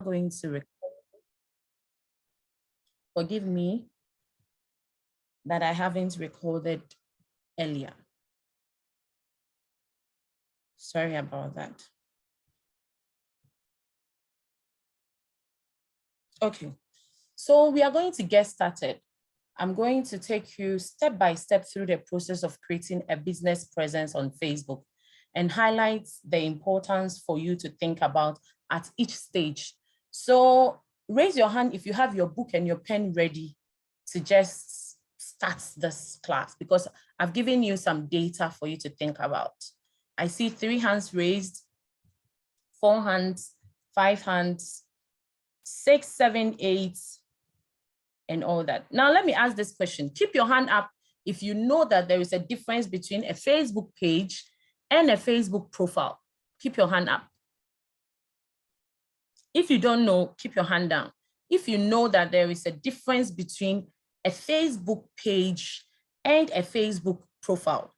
going to record. Forgive me that I haven't recorded earlier. Sorry about that. Okay, so we are going to get started. I'm going to take you step by step through the process of creating a business presence on Facebook and highlight the importance for you to think about at each stage. So raise your hand if you have your book and your pen ready to just start this class, because I've given you some data for you to think about. I see 3 hands raised, 4 hands, 5 hands, 6, 7, 8, and all that. Now, let me ask this question. Keep your hand up if you know that there is a difference between a Facebook page and a Facebook profile. Keep your hand up. If you don't know, keep your hand down. If you know that there is a difference between a Facebook page and a Facebook profile.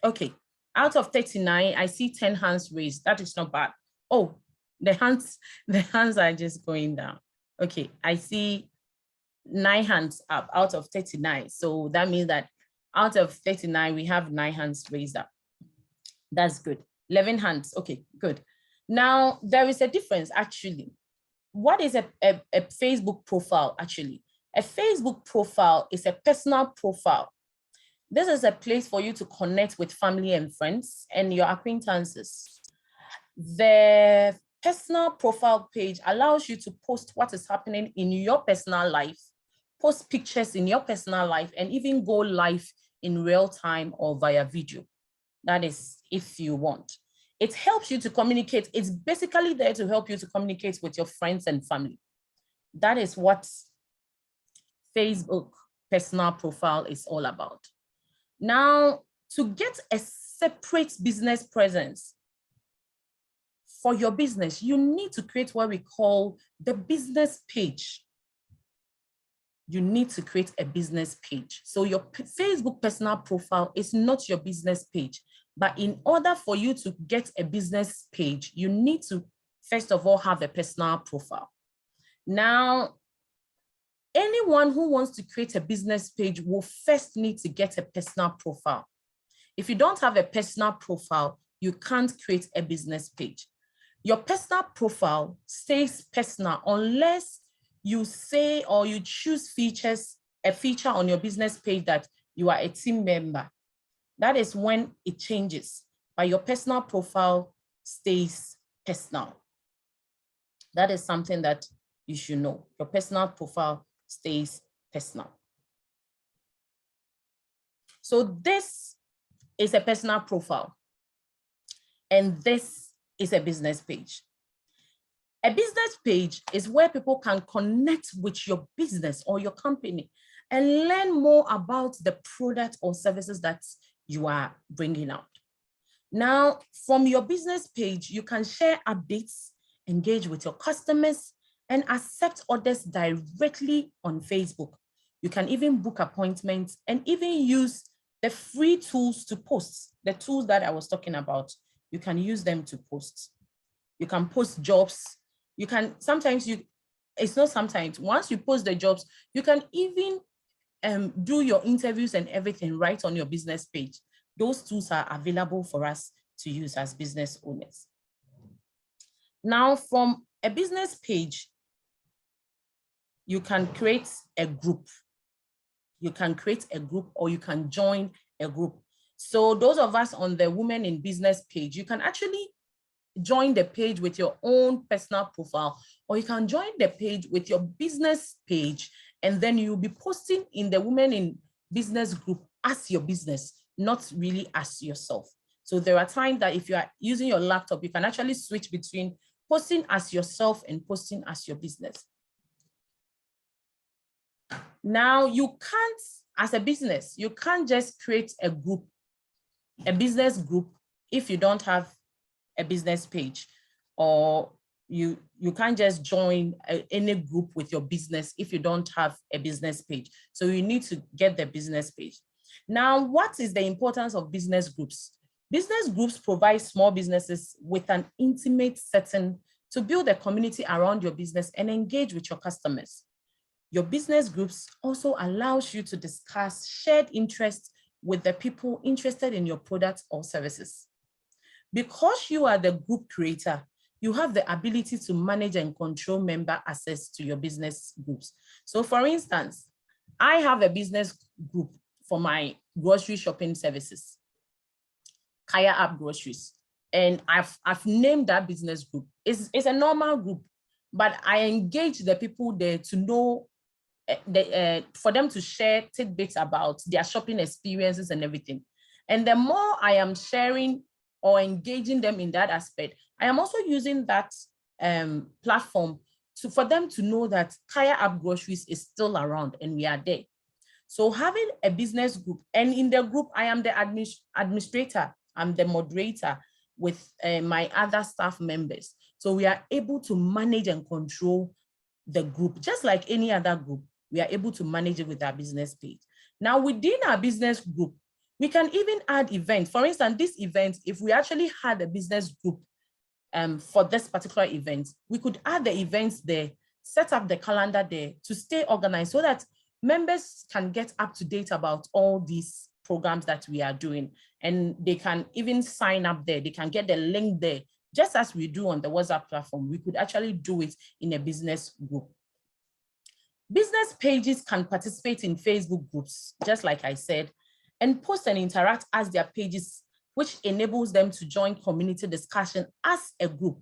Okay, out of 39, I see 10 hands raised. That is not bad. Oh, the hands are just going down. Okay, I see 9 hands up out of 39. So that means that out of 39, we have 9 hands raised up. That's good. 11 hands. Okay, good. Now, there is a difference actually. What is a Facebook profile actually? A Facebook profile is a personal profile. This is a place for you to connect with family and friends and your acquaintances. The personal profile page allows you to post what is happening in your personal life, post pictures in your personal life, and even go live in real time or via video. That is if you want. It helps you to communicate. It's basically there to help you to communicate with your friends and family. That is what Facebook personal profile is all about. Now, to get a separate business presence for your business, you need to create what we call the business page. You need to create a business page. So your Facebook personal profile is not your business page. But in order for you to get a business page, you need to, first of all, have a personal profile. Now, anyone who wants to create a business page will first need to get a personal profile. If you don't have a personal profile, you can't create a business page. Your personal profile stays personal unless you say or you choose a feature on your business page that you are a team member. That is when it changes, but your personal profile stays personal. That is something that you should know. Your personal profile stays personal. So this is a personal profile, and this is a business page. A business page is where people can connect with your business or your company and learn more about the product or services that you are bringing out. Now, from your business page, you can share updates, engage with your customers, and accept orders directly on Facebook. You can even book appointments and even use the free tools to post, the tools that I was talking about. You can use them to post. You can post jobs. You can, once you post the jobs, you can even do your interviews and everything right on your business page. Those tools are available for us to use as business owners. Now, from a business page, you can create a group. You can create a group or you can join a group. So those of us on the Women in Business page, you can actually join the page with your own personal profile, or you can join the page with your business page, and then you'll be posting in the Women in Business group as your business, not really as yourself. So there are times that if you are using your laptop, you can actually switch between posting as yourself and posting as your business. Now, you can't, as a business, you can't just create a group, a business group, if you don't have a business page, or you can't just join any group with your business if you don't have a business page. So you need to get the business page. Now, what is the importance of business groups? Business groups provide small businesses with an intimate setting to build a community around your business and engage with your customers. Your business groups also allows you to discuss shared interests with the people interested in your products or services. Because you are the group creator, you have the ability to manage and control member access to your business groups. So for instance, I have a business group for my grocery shopping services, Kaya App Groceries. And I've named that business group. It's a normal group, but I engage the people there to know, for them to share tidbits about their shopping experiences and everything. And the more I am sharing or engaging them in that aspect, I am also using that platform for them to know that Kaya App Groceries is still around and we are there. So having a business group, and in the group, I am the administrator, I'm the moderator with my other staff members. So we are able to manage and control the group, just like any other group. We are able to manage it with our business page. Now, within our business group, we can even add events. For instance, this event, if we actually had a business group for this particular event, we could add the events there, set up the calendar there to stay organized so that members can get up to date about all these programs that we are doing. And they can even sign up there. They can get the link there. Just as we do on the WhatsApp platform, we could actually do it in a business group. Business pages can participate in Facebook groups, just like I said, and post and interact as their pages, which enables them to join community discussion as a group.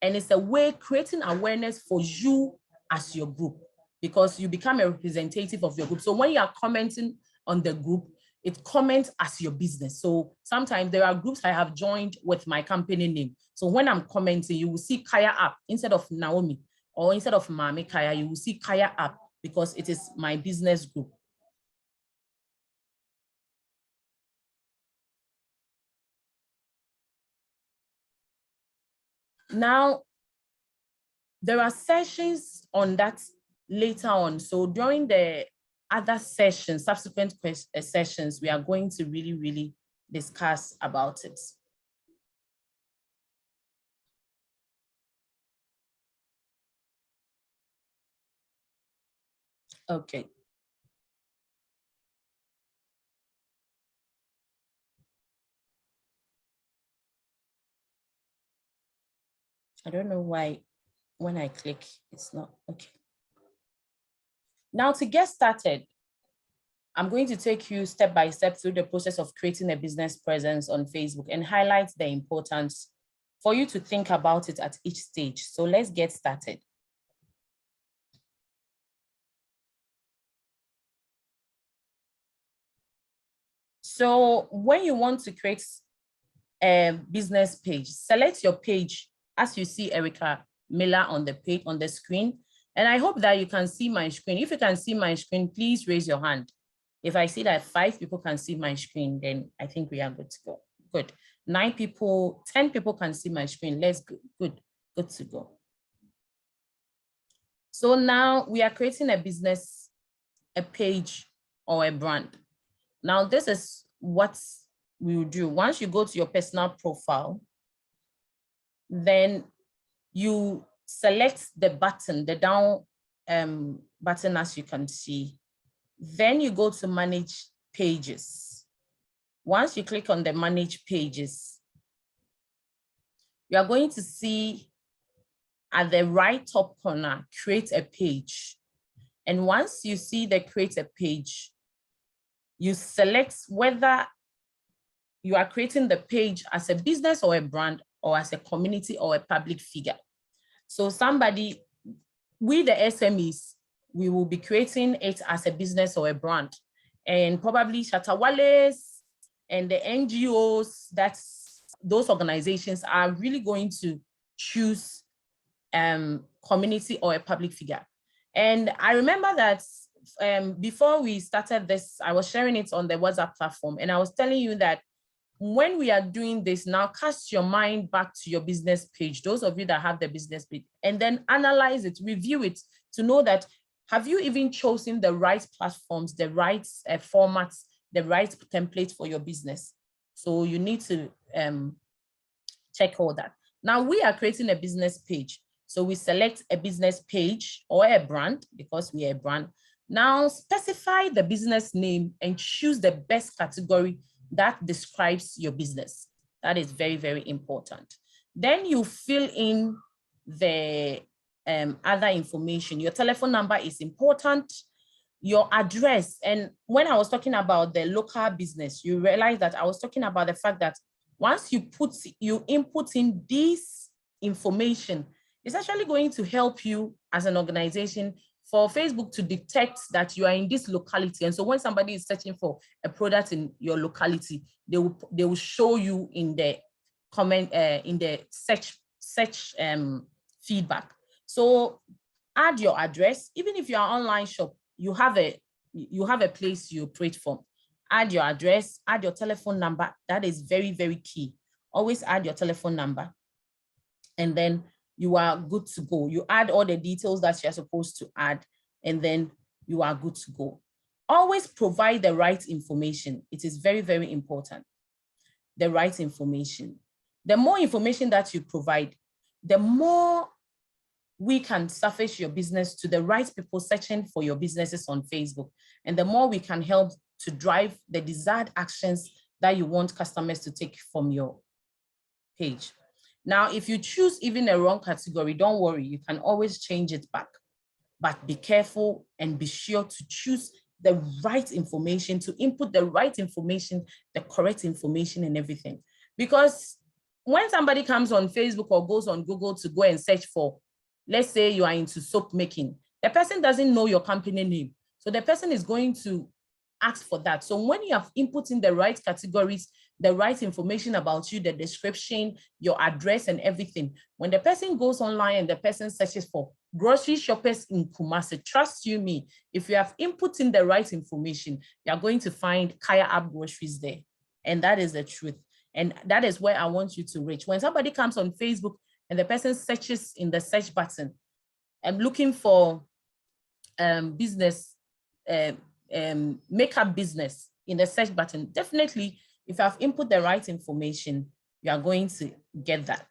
And it's a way creating awareness for you as your group, because you become a representative of your group. So when you are commenting on the group, it comments as your business. So sometimes there are groups I have joined with my company name. So when I'm commenting, you will see Kaya App instead of Naomi, or instead of Mami Kaya, you will see Kaya App because it is my business group. Now, there are sessions on that later on. So during the other sessions, subsequent sessions, we are going to really discuss about it. Okay. I don't know why when I click, it's not okay. Now to get started, I'm going to take you step by step through the process of creating a business presence on Facebook and highlight the importance for you to think about it at each stage. So let's get started. So when you want to create a business page, select your page as you see Erica Miller on the page on the screen. And I hope that you can see my screen. If you can see my screen, please raise your hand. If I see that 5 people can see my screen, then I think we are good to go. Good. 9 people, 10 people can see my screen. Let's go. Good to go. So now we are creating a business, a page or a brand. Now this is what we will do. Once you go to your personal profile, then you select the button, the down button as you can see. Then you go to manage pages. Once you click on the manage pages, you are going to see at the right top corner, create a page. And once you see the create a page, you select whether you are creating the page as a business or a brand or as a community or a public figure. So somebody, we the SMEs, we will be creating it as a business or a brand. And probably Shatawales and the NGOs, those organizations are really going to choose community or a public figure. And I remember that before we started this, I was sharing it on the WhatsApp platform, and I was telling you that when we are doing this now, cast your mind back to your business page, those of you that have the business page, and then analyze it, review it to know that, have you even chosen the right platforms, the right formats, the right template for your business? So you need to check all that. Now we are creating a business page. So we select a business page or a brand because we are a brand. Now specify the business name and choose the best category that describes your business. That is very, very important. Then you fill in the other information. Your telephone number is important, your address. And when I was talking about the local business, you realize that I was talking about the fact that once you input in this information, it's actually going to help you as an organization for Facebook to detect that you are in this locality. And so when somebody is searching for a product in your locality, they will show you in the comment, in the search feedback. So add your address. Even if you are online shop, you have a place you operate from. Add your address, add your telephone number. That is very, very key. Always add your telephone number. And then you are good to go. You add all the details that you're supposed to add, and then you are good to go. Always provide the right information. It is very, very important. The right information. The more information that you provide, the more we can surface your business to the right people searching for your businesses on Facebook. And the more we can help to drive the desired actions that you want customers to take from your page. Now, if you choose even a wrong category, don't worry, you can always change it back. But be careful and be sure to choose the right information, to input the right information, the correct information and everything. Because when somebody comes on Facebook or goes on Google to go and search for, let's say you are into soap making, the person doesn't know your company name. So the person is going to ask for that. So when you have input in the right categories, the right information about you, the description, your address and everything, when the person goes online and the person searches for grocery shoppers in Kumasi, trust you me, if you have input in the right information, you're going to find Kaya App groceries there. And that is the truth. And that is where I want you to reach. When somebody comes on Facebook and the person searches in the search button, I'm looking for business, makeup business in the search button, definitely, if you have input the right information, you are going to get that.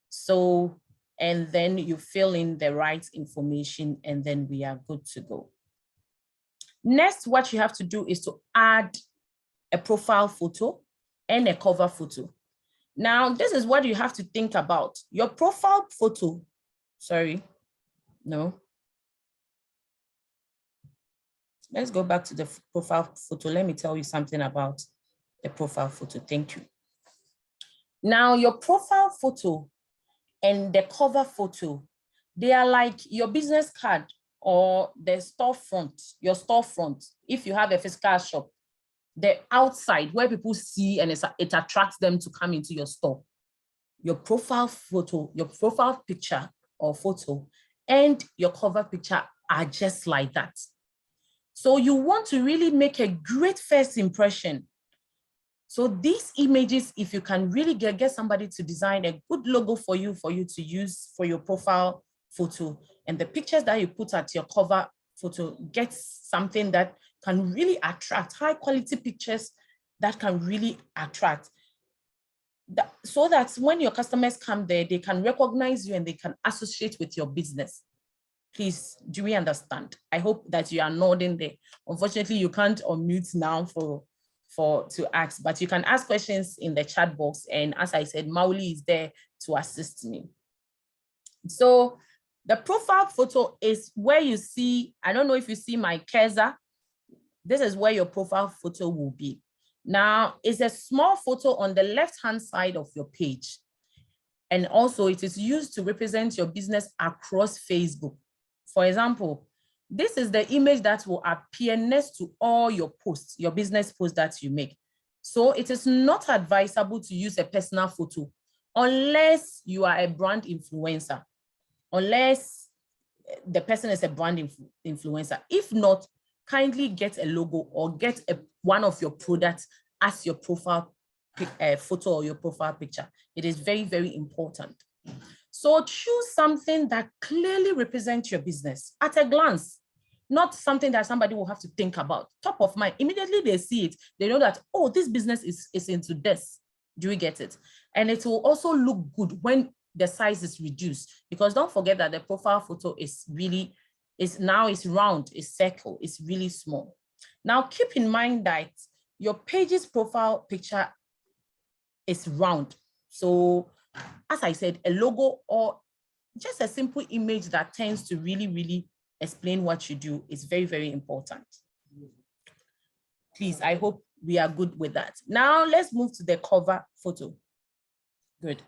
So, and then you fill in the right information and then we are good to go. Next, what you have to do is to add a profile photo and a cover photo. Now, this is what you have to think about. Your profile photo, let's go back to the profile photo. Let me tell you something about the profile photo. Thank you. Now, your profile photo and the cover photo, they are like your business card or the storefront, your storefront. If you have a physical shop, the outside where people see and it attracts them to come into your store. Your profile photo, your profile picture or photo and your cover picture are just like that. So you want to really make a great first impression. So these images, if you can really get somebody to design a good logo for you to use for your profile photo, and the pictures that you put at your cover photo gets something that can really attract, high quality pictures that can really attract. So that when your customers come there, they can recognize you and they can associate with your business. Please, do we understand? I hope that you are nodding there. Unfortunately, you can't unmute now to ask, but you can ask questions in the chat box. And as I said, Mauli is there to assist me. So the profile photo is where you see, I don't know if you see my cursor. This is where your profile photo will be. Now, it's a small photo on the left-hand side of your page. And also it is used to represent your business across Facebook. For example, this is the image that will appear next to all your posts, your business posts that you make. So it is not advisable to use a personal photo unless you are a brand influencer, unless the person is a brand influencer. If not, kindly get a logo or get one of your products as your profile photo or your profile picture. It is very, very important. So choose something that clearly represents your business at a glance, not something that somebody will have to think about. Top of mind, immediately they see it, they know that, oh, this business is into this. Do we get it? And it will also look good when the size is reduced, because don't forget that the profile photo is really, it's round, it's circle, it's really small. Now keep in mind that your page's profile picture is round. So as I said, a logo or just a simple image that tends to really explain what you do is very, very important. Please, I hope we are good with that. Now let's move to the cover photo. Good.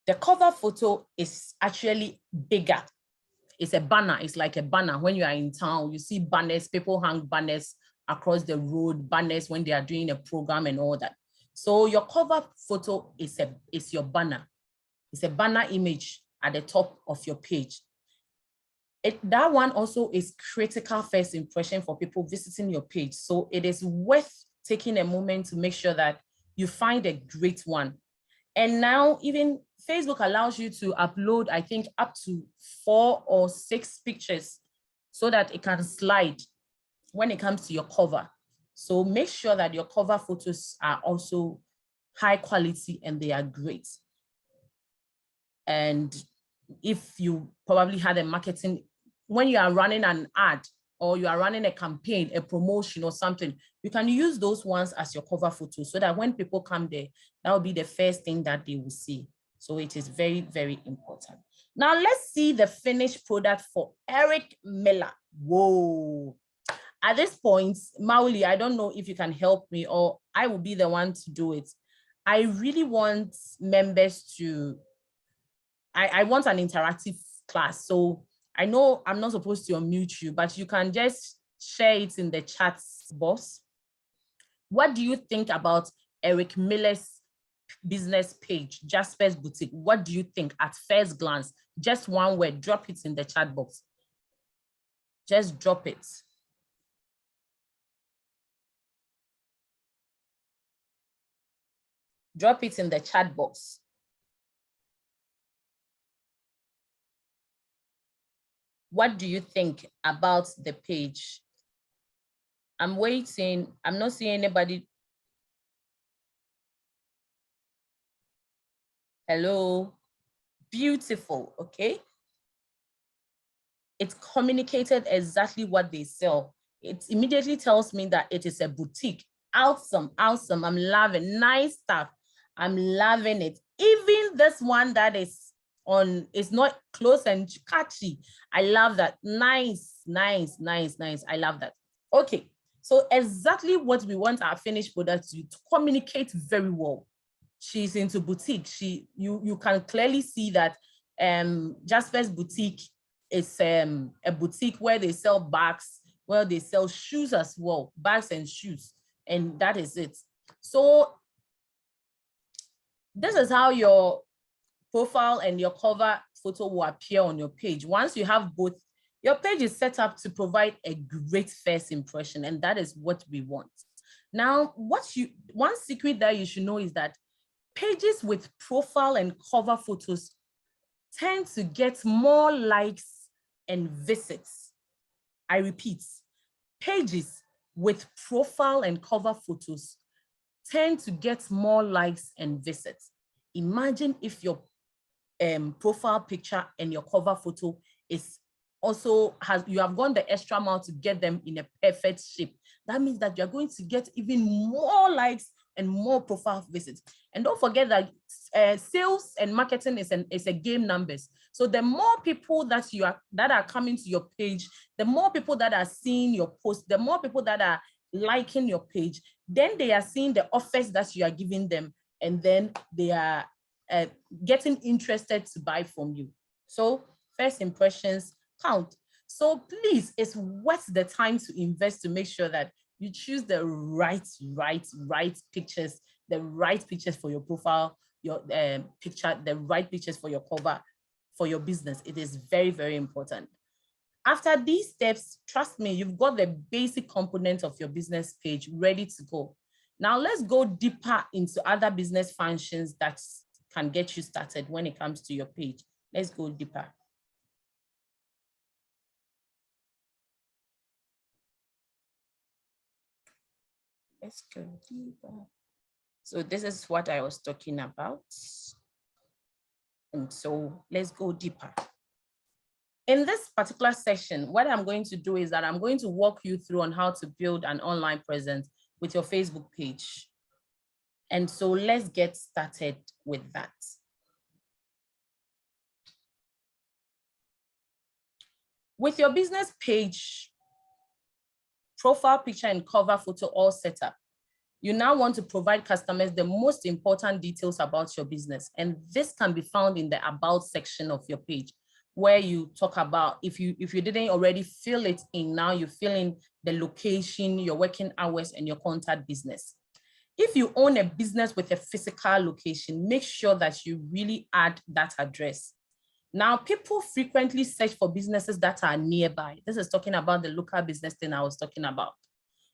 The cover photo is actually bigger. It's a banner. It's like a banner. When you are in town, you see banners, people hang banners across the road, banners when they are doing a program and all that. So your cover photo is your banner. It's a banner image at the top of your page. That one also is critical first impression for people visiting your page. So it is worth taking a moment to make sure that you find a great one. And now even Facebook allows you to upload, I think, up to 4 or 6 pictures so that it can slide when it comes to your cover. So make sure that your cover photos are also high quality and they are great. And if you probably had a marketing, when you are running an ad or you are running a campaign, a promotion or something, you can use those ones as your cover photo so that when people come there, that will be the first thing that they will see. So it is very, very important. Now let's see the finished product for Eric Miller. Whoa. At this point, Mauli, I don't know if you can help me or I will be the one to do it. I really want members to, I want an interactive class. So I know I'm not supposed to unmute you, but you can just share it in the chat box. What do you think about Eric Miller's business page, Jasper's Boutique? What do you think at first glance? Just one word, drop it in the chat box. Just drop it. Drop it in the chat box. What do you think about the page? I'm waiting. I'm not seeing anybody. Hello. Beautiful. Okay. It communicated exactly what they sell. It immediately tells me that it is a boutique. Awesome. Awesome. I'm loving nice stuff. I'm loving it. Even this one that is on, is not close and catchy. I love that. Nice, nice, nice, nice. I love that. Okay. So exactly what we want our finished product to communicate very well. She's into boutique. You can clearly see that Jasper's Boutique is a boutique where they sell bags, where they sell shoes as well, bags and shoes, and that is it. So this is how your profile and your cover photo will appear on your page. Once you have both, your page is set up to provide a great first impression, and that is what we want. Now, one secret that you should know is that pages with profile and cover photos tend to get more likes and visits. I repeat, pages with profile and cover photos tend to get more likes and visits. Imagine if your profile picture and your cover photo is also you have gone the extra mile to get them in a perfect shape. That means that you're going to get even more likes and more profile visits. And don't forget that sales and marketing is a game numbers. So the more people that are coming to your page, the more people that are seeing your post, the more people that are liking your page, then they are seeing the offers that you are giving them, and then they are getting interested to buy from you. So first impressions count. So please, it's worth the time to invest to make sure that you choose the right pictures, the right pictures for your profile, your picture, the right pictures for your cover, for your business. It is very, very important. After these steps, trust me, you've got the basic components of your business page ready to go. Now let's go deeper into other business functions that can get you started when it comes to your page. Let's go deeper. Let's go deeper. So this is what I was talking about. And so let's go deeper. In this particular session, what I'm going to do is that I'm going to walk you through on how to build an online presence with your Facebook page. And so let's get started with that. With your business page, profile picture and cover photo all set up, you now want to provide customers the most important details about your business. And this can be found in the About section of your page, where you talk about, if you didn't already fill it in, now you fill in the location, your working hours, and your contact business. If you own a business with a physical location, make sure that you really add that address. Now, people frequently search for businesses that are nearby. This is talking about the local business thing I was talking about.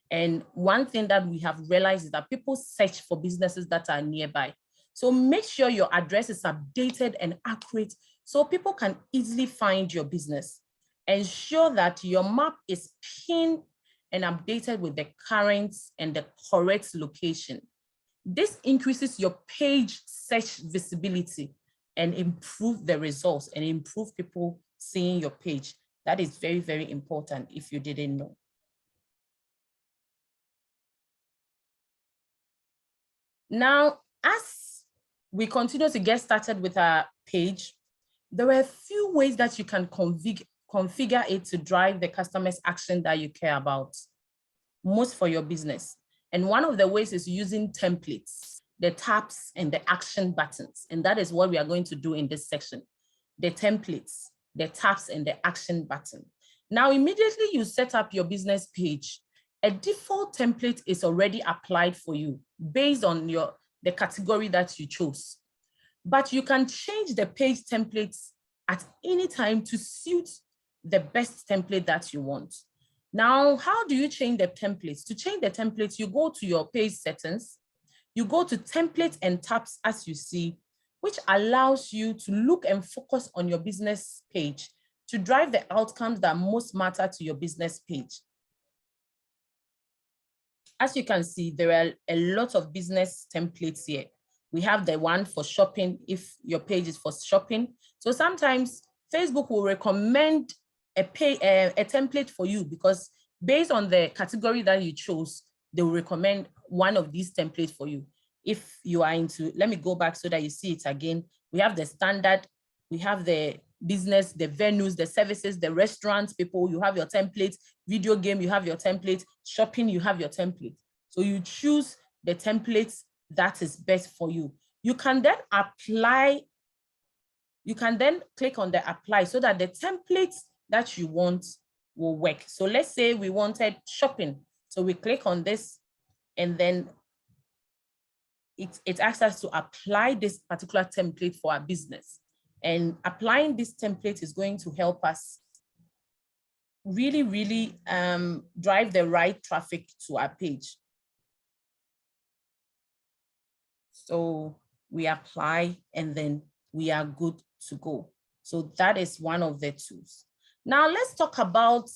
And one thing that we have realized is that people search for businesses that are nearby. So make sure your address is updated and accurate so people can easily find your business. Ensure that your map is pinned and updated with the current and the correct location. This increases your page search visibility and improve the results and improve people seeing your page. That is very, very important if you didn't know. Now, as we continue to get started with our page, there are a few ways that you can configure it to drive the customer's action that you care about most for your business. And one of the ways is using templates, the tabs and the action buttons. And that is what we are going to do in this section. The templates, the tabs and the action button. Now, immediately you set up your business page, a default template is already applied for you based on the category that you chose. But you can change the page templates at any time to suit the best template that you want. Now, how do you change the templates? To change the templates, you go to your page settings, you go to templates and tabs as you see, which allows you to look and focus on your business page to drive the outcomes that most matter to your business page. As you can see, there are a lot of business templates here. We have the one for shopping, if your page is for shopping. So sometimes Facebook will recommend a template for you because based on the category that you chose, they will recommend one of these templates for you. If you are into, let me go back so that you see it again. We have the standard, we have the business, the venues, the services, the restaurants, people, you have your template, video game, you have your template, shopping, you have your template. So you choose the templates that is best for you. You can then apply, you can then click on the apply so that the templates that you want will work. So let's say we wanted shopping. So we click on this and then it asks us to apply this particular template for our business. And applying this template is going to help us really, really drive the right traffic to our page. So we apply and then we are good to go. So that is one of the tools. Now let's talk about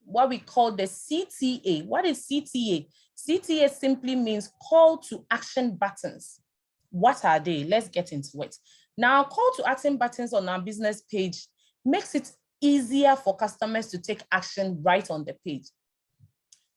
what we call the CTA. What is CTA? CTA simply means call to action buttons. What are they? Let's get into it. Now, call to action buttons on our business page makes it easier for customers to take action right on the page.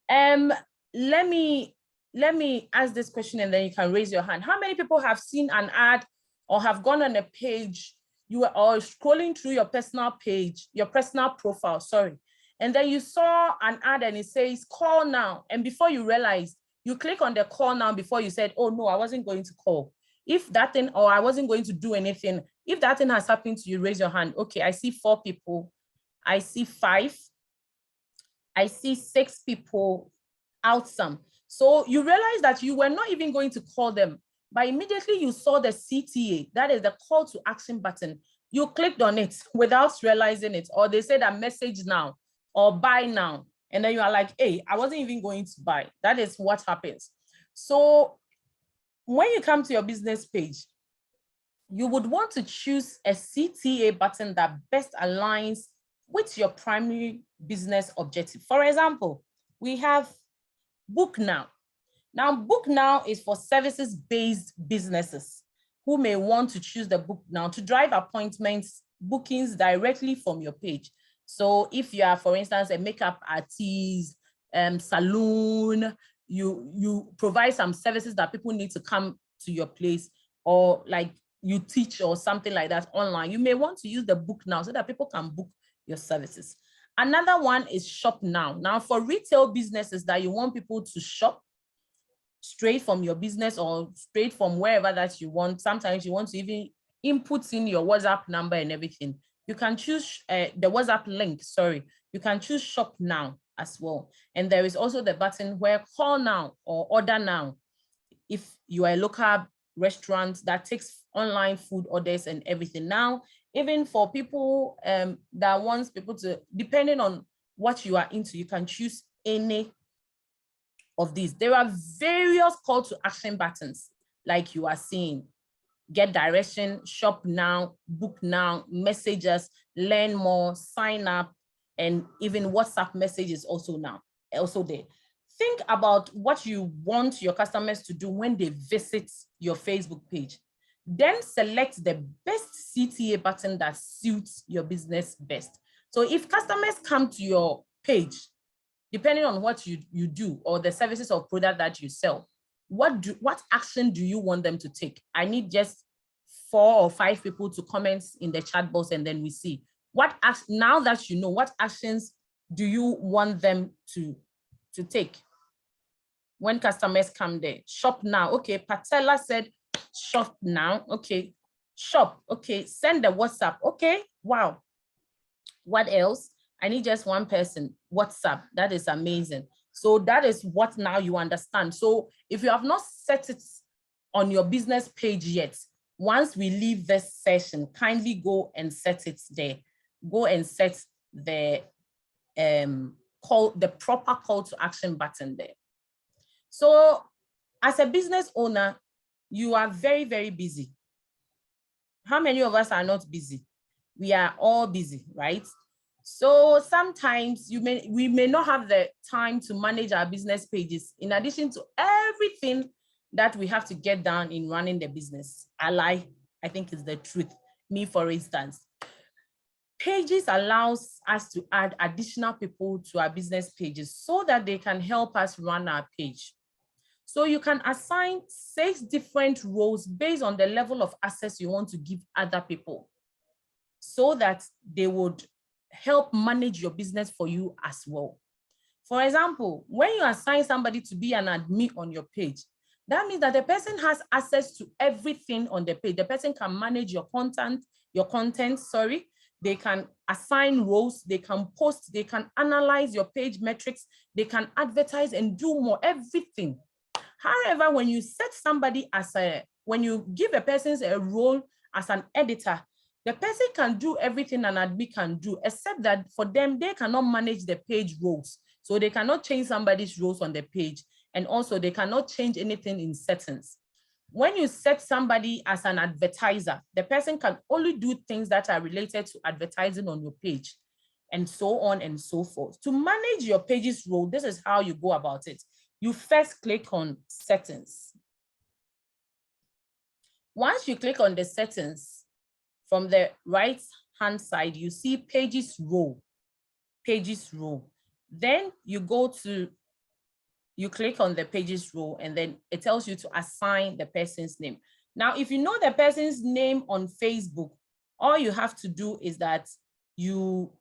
Let me ask this question and then you can raise your hand. How many people have seen an ad or have gone on a page, you are scrolling through your personal page, your personal profile, sorry, and then you saw an ad and it says call now, and before you realize, you click on the call now before you said, oh no, I wasn't going to call. If that thing, or I wasn't going to do anything, if that thing has happened to you, raise your hand. Okay, I see 4 people. I see 5. I see 6 people, out some. So you realize that you were not even going to call them, but immediately you saw the CTA, that is the call to action button. You clicked on it without realizing it, or they said a message now or buy now. And then you are like, hey, I wasn't even going to buy. That is what happens. So when you come to your business page, you would want to choose a CTA button that best aligns with your primary business objective. For example, we have Book Now. Now, Book Now is for services-based businesses. who may want to choose the book now to drive appointments, bookings directly from your page. So if you are, for instance, a makeup artist, salon, you provide some services that people need to come to your place, or like you teach or something like that online, you may want to use the book now so that people can book your services. Another one is shop now. Now for retail businesses that you want people to shop straight from your business or straight from wherever that you want, sometimes you want to even input in your WhatsApp number and everything. You can choose the WhatsApp link, sorry. You can choose shop now as well. And there is also the button where call now or order now. If you are a local restaurant that takes online food orders and everything. Now, even for people that wants people to, depending on what you are into, you can choose any of these. There are various call to action buttons, like you are seeing: get direction, shop now, book now, messages, learn more, sign up, and even WhatsApp messages also there. Think about what you want your customers to do when they visit your Facebook page. Then select the best CTA button that suits your business best. So if customers come to your page, depending on what you do or the services or product that you sell, what action do you want them to take? I need just 4 or 5 people to comment in the chat box, and then we see now that you know, what actions do you want them to take when customers come there. Shop now. Okay, Patella said shop now. Okay, shop. Okay, send the WhatsApp. Okay, wow. What else? I need just one person. WhatsApp. That is amazing. So that is what now you understand. So if you have not set it on your business page yet, once we leave this session, kindly go and set it there. Go and set the proper call to action button there. So as a business owner, you are very, very busy. How many of us are not busy? We are all busy, right? So sometimes we may not have the time to manage our business pages, in addition to everything that we have to get done in running the business. I think it's the truth. Me, for instance, pages allows us to add additional people to our business pages so that they can help us run our page. So you can assign 6 different roles based on the level of access you want to give other people, so that they would help manage your business for you as well. For example, when you assign somebody to be an admin on your page, that means that the person has access to everything on the page. The person can manage your content, they can assign roles, they can post, they can analyze your page metrics, they can advertise and do more, everything. However, when you set somebody when you give a person a role as an editor, the person can do everything an admin can do, except that for them, they cannot manage the page roles. So they cannot change somebody's roles on the page. And also they cannot change anything in settings. When you set somebody as an advertiser, the person can only do things that are related to advertising on your page, and so on and so forth. To manage your page's role, this is how you go about it. You first click on settings. Once you click on the settings, from the right hand side, you see pages role. Then you click on the pages role, and then it tells you to assign the person's name. Now, if you know the person's name on Facebook, all you have to do is that you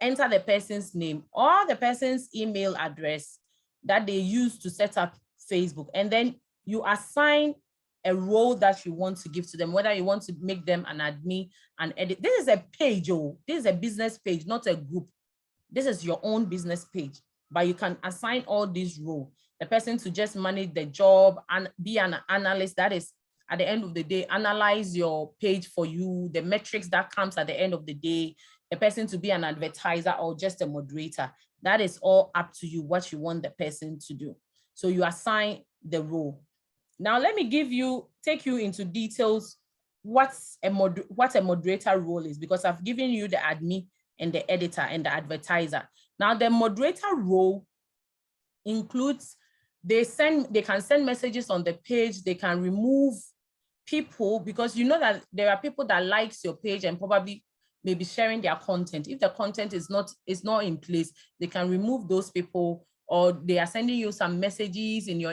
enter the person's name or the person's email address that they use to set up Facebook, and then you assign a role that you want to give to them, whether you want to make them an admin and edit. This is a page, this is a business page, not a group. This is your own business page, but you can assign all these roles. The person to just manage the job and be an analyst, that is, at the end of the day, analyze your page for you, the metrics that comes at the end of the day, the person to be an advertiser or just a moderator. That is all up to you, what you want the person to do. So you assign the role. Now, let me take you into details what a moderator role is, because I've given you the admin and the editor and the advertiser. Now, the moderator role includes, they can send messages on the page, they can remove people, because you know that there are people that likes your page and probably maybe sharing their content. If the content is not in place, they can remove those people, or they are sending you some messages in your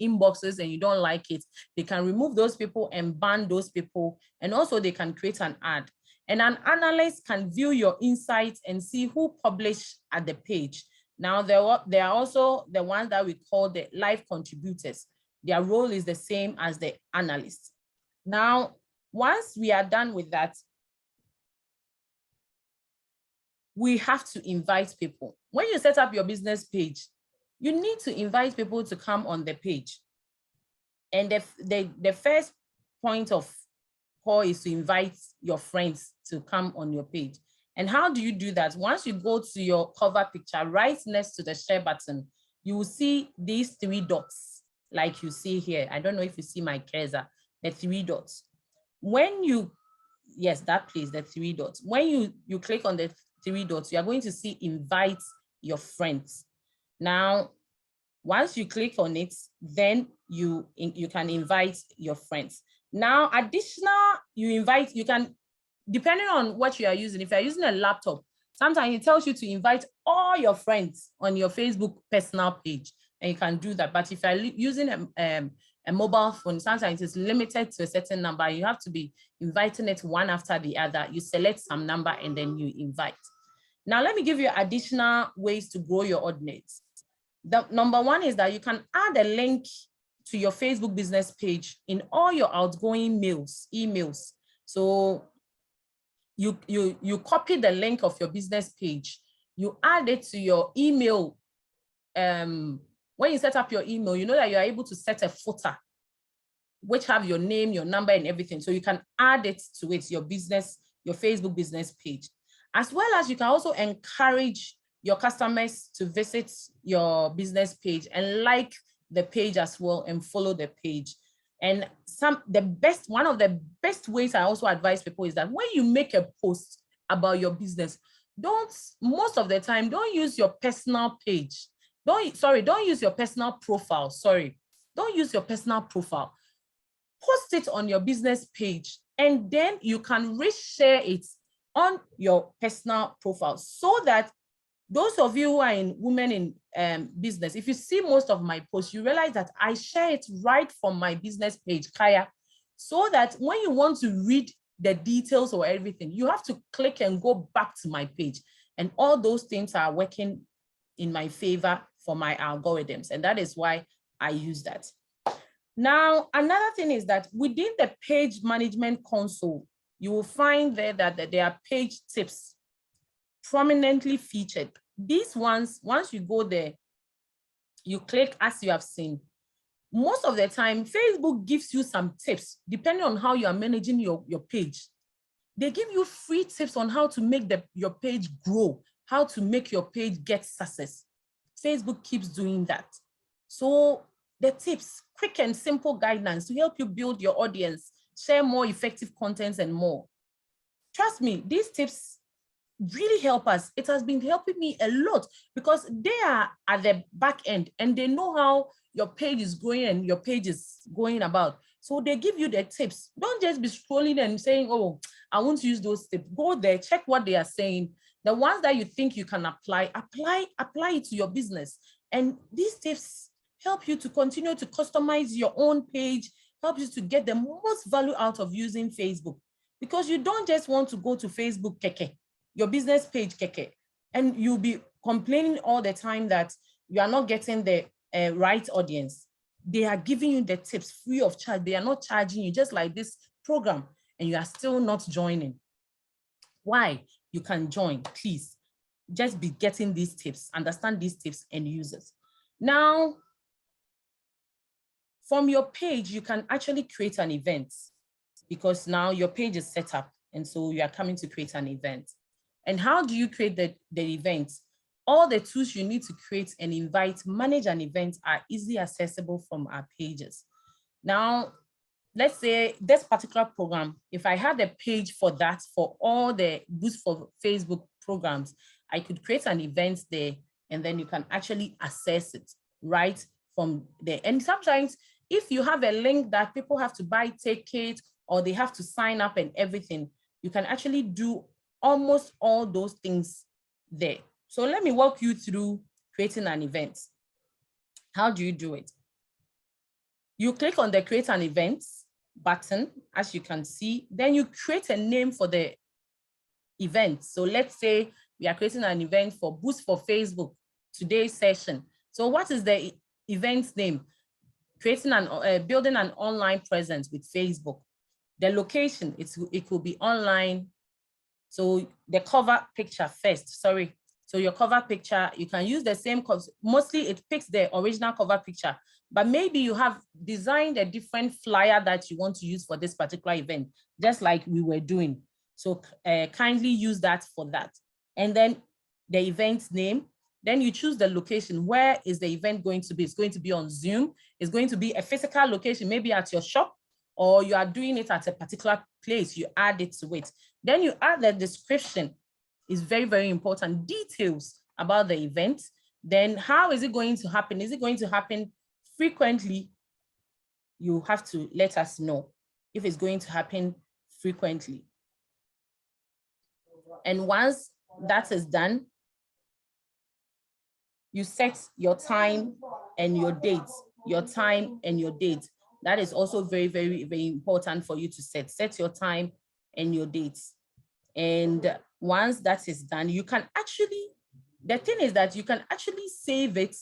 inboxes and you don't like it. They can remove those people and ban those people. And also they can create an ad. And an analyst can view your insights and see who published at the page. Now, there are also the ones that we call the live contributors. Their role is the same as the analyst. Now, once we are done with that, we have to invite people. When you set up your business page, you need to invite people to come on the page. And the first point of call is to invite your friends to come on your page. And how do you do that? Once you go to your cover picture, right next to the share button, you will see these 3 dots, like you see here. I don't know if you see my cursor, the 3 dots. When you, yes, that place, the 3 dots. When you click on the 3 dots, you are going to see invite your friends. Now, once you click on it, then you can invite your friends. Now, you can, depending on what you are using, if you're using a laptop, sometimes it tells you to invite all your friends on your Facebook personal page, and you can do that. But if you're using a mobile phone, sometimes it's limited to a certain number. You have to be inviting it one after the other. You select some number and then you invite. Now, let me give you additional ways to grow your audience. The number one is that you can add a link to your Facebook business page in all your outgoing emails. So you copy the link of your business page, you add it to your email. When you set up your email, you know that you are able to set a footer, which have your name, your number, and everything. So you can add it to it, your Facebook business page. As well as you can also encourage your customers to visit your business page and like the page as well and follow the page. And one of the best ways I also advise people is that when you make a post about your business, most of the time, don't use your personal page. Don't use your personal profile. Don't use your personal profile. Post it on your business page, and then you can reshare it on your personal profile, so that those of you who are women in business, if you see most of my posts, you realize that I share it right from my business page, Kaya, so that when you want to read the details or everything, you have to click and go back to my page. And all those things are working in my favor for my algorithms. And that is why I use that. Now, another thing is that within the page management console, you will find there that there are page tips prominently featured. These ones, once you go there, you click as you have seen. Most of the time, Facebook gives you some tips depending on how you are managing your page. They give you free tips on how to make your page grow, how to make your page get success. Facebook keeps doing that. So the tips, quick and simple guidelines to help you build your audience, share more effective contents and more. Trust me, these tips really help us. It has been helping me a lot because they are at the back end and they know how your page is growing and your page is going about. So they give you the tips. Don't just be scrolling and saying, oh, I won't use those tips. Go there, check what they are saying. The ones that you think you can apply it to your business. And these tips help you to continue to customize your own page, help you to get the most value out of using Facebook. Because you don't just want to go to Facebook keke, your business page keke, and you'll be complaining all the time that you are not getting the right audience. They are giving you the tips free of charge. They are not charging you, just like this program, and you are still not joining. Why? You can join, please. Just be getting these tips, understand these tips and use it. Now, from your page, you can actually create an event because now your page is set up. And so you are coming to create an event. And how do you create the event? All the tools you need to create and manage an event are easily accessible from our pages. Now, let's say this particular program, if I had a page for that, for all the Boost for Facebook programs, I could create an event there and then you can actually access it right from there. And sometimes If you have a link that people have to buy tickets or they have to sign up and everything, you can actually do almost all those things there. So let me walk you through creating an event. How do you do it? You click on the create an event button, as you can see, then you create a name for the event. So let's say we are creating an event for Boost for Facebook, today's session. So what is the event's name? Creating building an online presence with Facebook. The location, it could be online. So the cover picture first, sorry. So your cover picture, you can use the same, mostly it picks the original cover picture, but maybe you have designed a different flyer that you want to use for this particular event, just like we were doing. So kindly use that for that. And then the event name, then you choose the location. Where is the event going to be? It's going to be on Zoom. It's going to be a physical location, maybe at your shop, or you are doing it at a particular place, you add it to it. Then you add the description. Is very, very important. Details about the event. Then how is it going to happen? Is it going to happen frequently? You have to let us know if it's going to happen frequently. And once that is done, you set your time and your date, your time and your date. That is also very, very, very important for you to set. Set your time and your dates. And once that is done, you can actually, the thing is that you can actually save it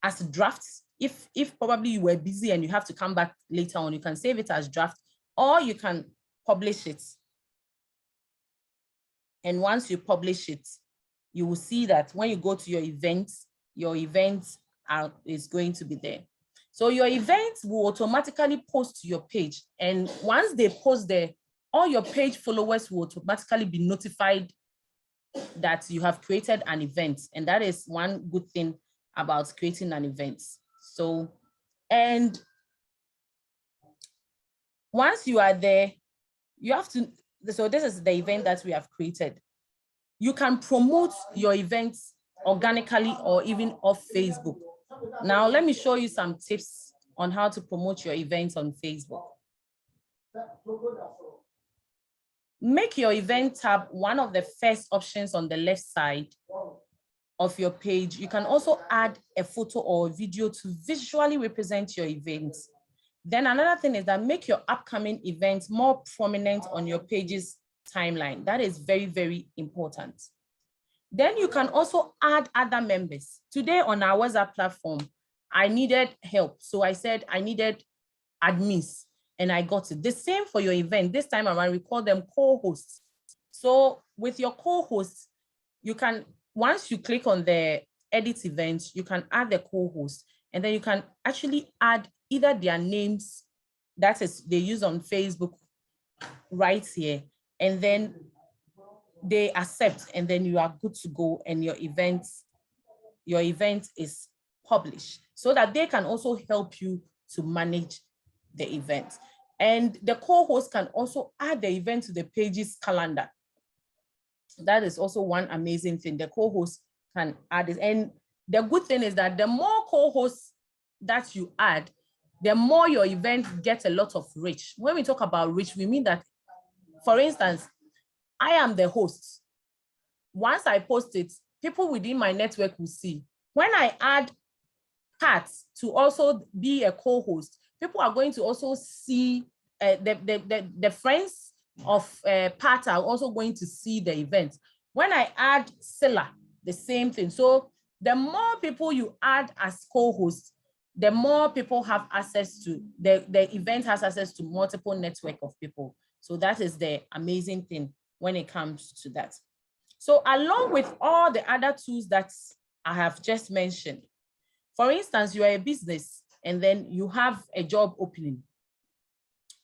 as drafts. If probably you were busy and you have to come back later on, you can save it as draft, or you can publish it. And once you publish it, you will see that when you go to your event is going to be there. So your event will automatically post to your page. And once they post there, all your page followers will automatically be notified that you have created an event. And that is one good thing about creating an event. So, and once you are there, you have to, so this is the event that we have created. You can promote your events organically or even off Facebook. Now, let me show you some tips on how to promote your events on Facebook. Make your event tab one of the first options on the left side of your page. You can also add a photo or a video to visually represent your event. Then another thing is that make your upcoming events more prominent on your page's timeline. That is very, very important. Then you can also add other members. Today on our WhatsApp platform, I needed help. So I said I needed admins and I got it. The same for your event. This time around, we call them co-hosts. So with your co-hosts, you can, once you click on the edit event, you can add the co-host, and then you can actually add either their names, that is they use on Facebook right here, and then they accept, and then you are good to go, and your event is published, so that they can also help you to manage the event. And the co-host can also add the event to the page's calendar. That is also one amazing thing. The co-host can add it. And the good thing is that the more co-hosts that you add, the more your event gets a lot of reach. When we talk about reach, we mean that, for instance, I am the host. Once I post it, people within my network will see. When I add Pat to also be a co-host, people are going to also see the friends of Pat are also going to see the event. When I add Silla, the same thing. So the more people you add as co-hosts, the more people have access to, the event has access to multiple network of people. So that is the amazing thing when it comes to that. So along with all the other tools that I have just mentioned, for instance, you are a business and then you have a job opening,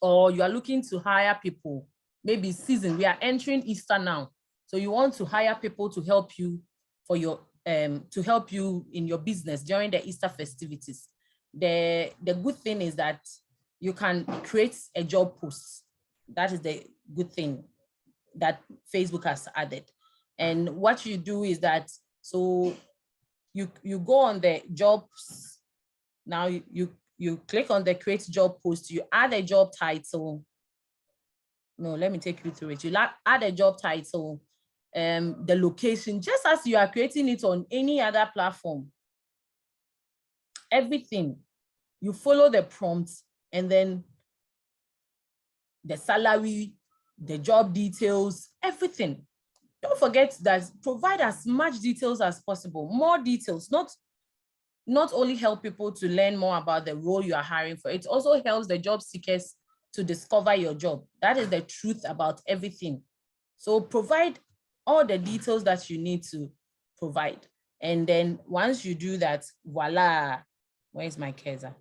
or you are looking to hire people, maybe season, we are entering Easter now. So you want to hire people to help you for your, to help you in your business during the Easter festivities. The good thing is that you can create a job post. That is the good thing that Facebook has added. And what you do is that, so you go on the jobs Now you click on the create job post, you add a job title. No, let me take you through it. You add a job title, the location, just as you are creating it on any other platform. Everything. You follow the prompts, and then the salary, the job details, everything. Don't forget that provide as much details as possible, more details, not only help people to learn more about the role you are hiring for, it also helps the job seekers to discover your job. That is the truth about everything. So provide all the details that you need to provide. And then once you do that, voila, where's my cursor?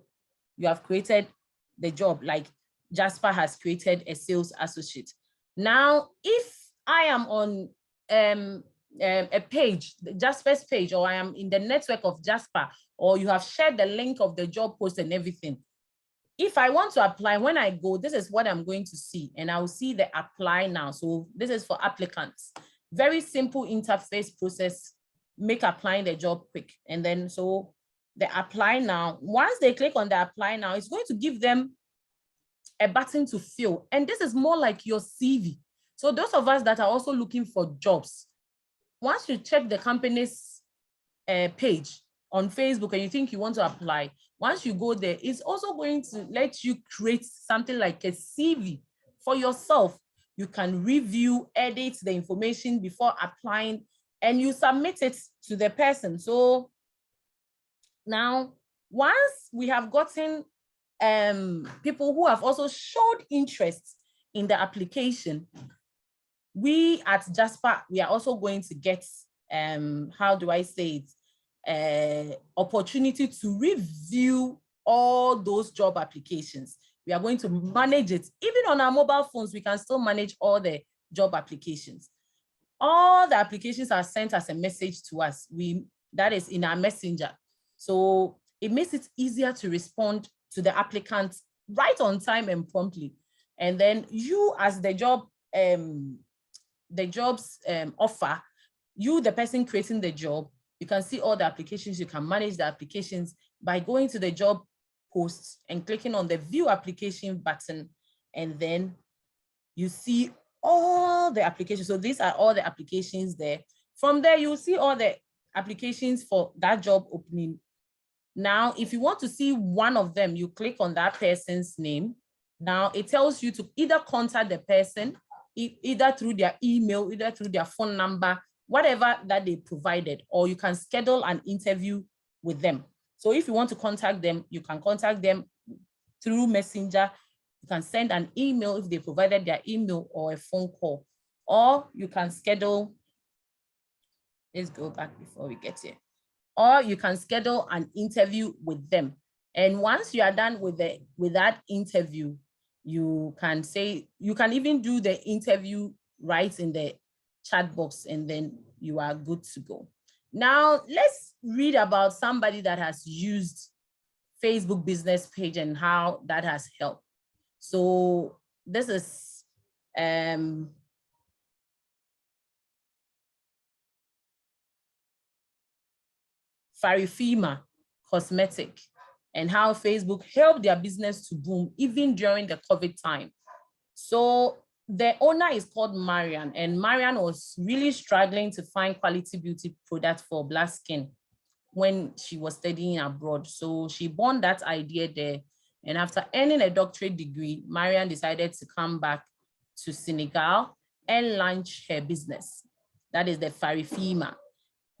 You have created the job, like Jasper has created a sales associate. Now, if I am on a page, Jasper's page, or I am in the network of Jasper, or you have shared the link of the job post and everything, if I want to apply, when I go, this is what I'm going to see, and I will see the apply now. So this is for applicants. Very simple interface process, make applying the job quick. And then so the apply now, once they click on the apply now, it's going to give them a button to fill. And this is more like your CV. So those of us that are also looking for jobs, once you check the company's page on Facebook and you think you want to apply, once you go there, it's also going to let you create something like a CV for yourself. You can review, edit the information before applying, and you submit it to the person. So now, once we have gotten people who have also showed interest in the application, we at Jasper, we are also going to get, how do I say it, opportunity to review all those job applications. We are going to manage it. Even on our mobile phones, we can still manage all the job applications. All the applications are sent as a message to us. That is in our messenger. So it makes it easier to respond to the applicants right on time and promptly. And then you, as the job's offer, you, the person creating the job, you can see all the applications. You can manage the applications by going to the job posts and clicking on the view application button, and then you see all the applications. So these are all the applications there. From there, you'll see all the applications for that job opening. Now, if you want to see one of them, you click on that person's name. Now it tells you to either contact the person, either through their email, either through their phone number, whatever that they provided, or you can schedule an interview with them. So if you want to contact them, you can contact them through Messenger. You can send an email if they provided their email, or a phone call, or you can schedule, let's go back before we get here, or you can schedule an interview with them. And once you are done with that interview, you can even do the interview right in the chat box, and then you are good to go. Now, let's read about somebody that has used Facebook business page and how that has helped. So this is Farifima Cosmetic, and how Facebook helped their business to boom even during the COVID time. So the owner is called Marian, and Marian was really struggling to find quality beauty products for black skin when she was studying abroad. So she born that idea there. And after earning a doctorate degree, Marian decided to come back to Senegal and launch her business. That is the Farifima.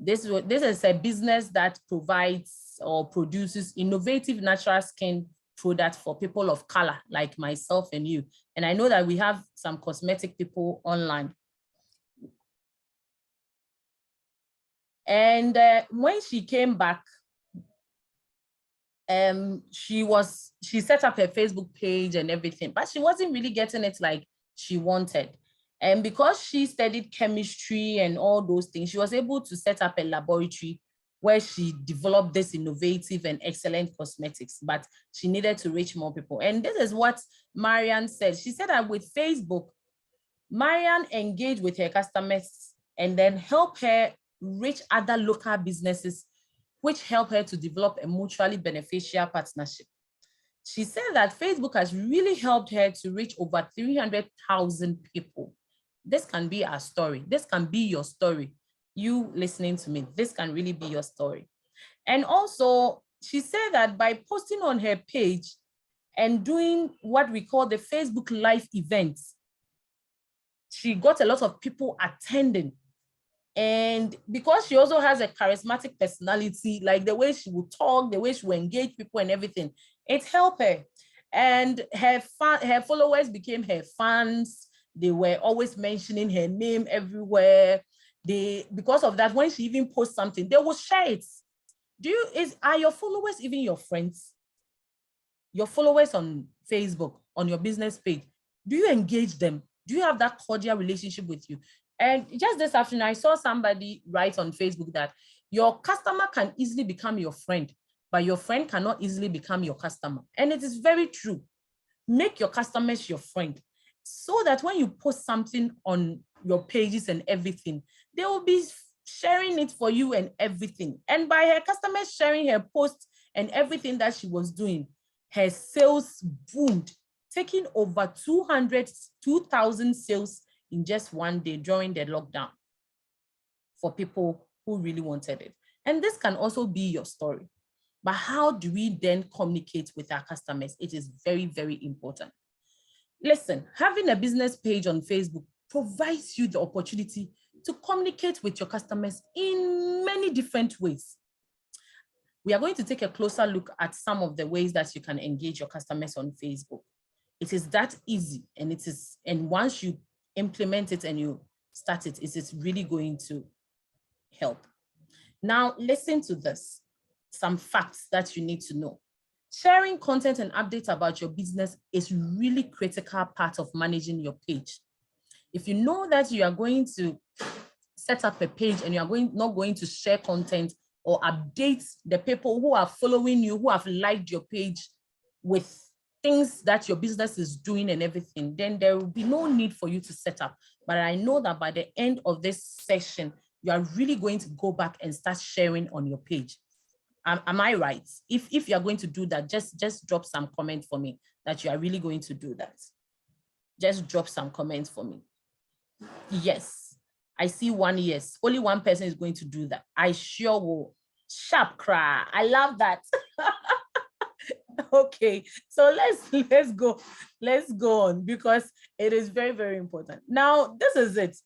This is a business that provides or produces innovative natural skin products for people of color like myself and you. And I know that we have some cosmetic people online. And when she came back, she set up her Facebook page and everything, but she wasn't really getting it like she wanted. And because she studied chemistry and all those things, she was able to set up a laboratory where she developed this innovative and excellent cosmetics, but she needed to reach more people. And this is what Marian said. She said that with Facebook, Marian engaged with her customers and then help her reach other local businesses which helped her to develop a mutually beneficial partnership. She said that Facebook has really helped her to reach over 300,000 people. This can be our story. This can be your story. You listening to me, this can really be your story. And also, she said that by posting on her page and doing what we call the Facebook Live events, she got a lot of people attending. And because she also has a charismatic personality, like the way she would talk, the way she would engage people and everything, it helped her. And her followers became her fans. They were always mentioning her name everywhere. Because of that, when she even posts something, they will share it. Are your followers even your friends? Your followers on Facebook, on your business page, do you engage them? Do you have that cordial relationship with you? And just this afternoon, I saw somebody write on Facebook that your customer can easily become your friend, but your friend cannot easily become your customer. And it is very true. Make your customers your friend so that when you post something on your pages and everything, they will be sharing it for you and everything. And by her customers sharing her posts and everything that she was doing, her sales boomed, taking over 2,000 sales in just one day during the lockdown for people who really wanted it. And this can also be your story. But how do we then communicate with our customers? It is very, very important. Listen, having a business page on Facebook provides you the opportunity to communicate with your customers in many different ways. We are going to take a closer look at some of the ways that you can engage your customers on Facebook. It is that easy, and once you implement it and you start it, it is really going to help. Now, listen to this, some facts that you need to know. Sharing content and updates about your business is really critical part of managing your page. If you know that you are going to set up a page and you are not going to share content or update the people who are following you, who have liked your page with things that your business is doing and everything, then there will be no need for you to set up. But I know that by the end of this session, you are really going to go back and start sharing on your page. Am I right? If you are going to do that, just drop some comment for me that you are really going to do that. Just drop some comments for me. Yes, I see one yes. Only one person is going to do that. I sure will. Sharp cry. I love that. Okay, so let's go on, because it is very, very important. Now, this is it.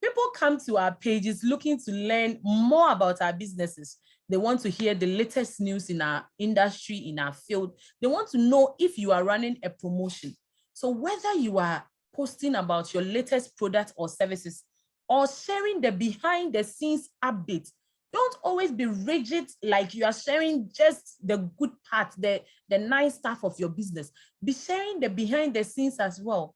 People come to our pages looking to learn more about our businesses. They want to hear the latest news in our industry, in our field. They want to know if you are running a promotion. So whether you are posting about your latest product or services or sharing the behind the scenes updates, don't always be rigid, like you are sharing just the good part, the nice stuff of your business. Be sharing the behind the scenes as well.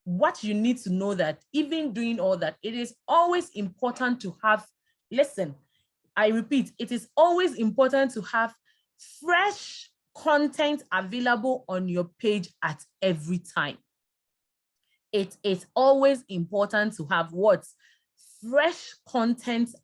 What you need to know that even doing all that, it is always important to have, listen, I repeat, it is always important to have fresh content available on your page at every time. It is always important to have what? Fresh content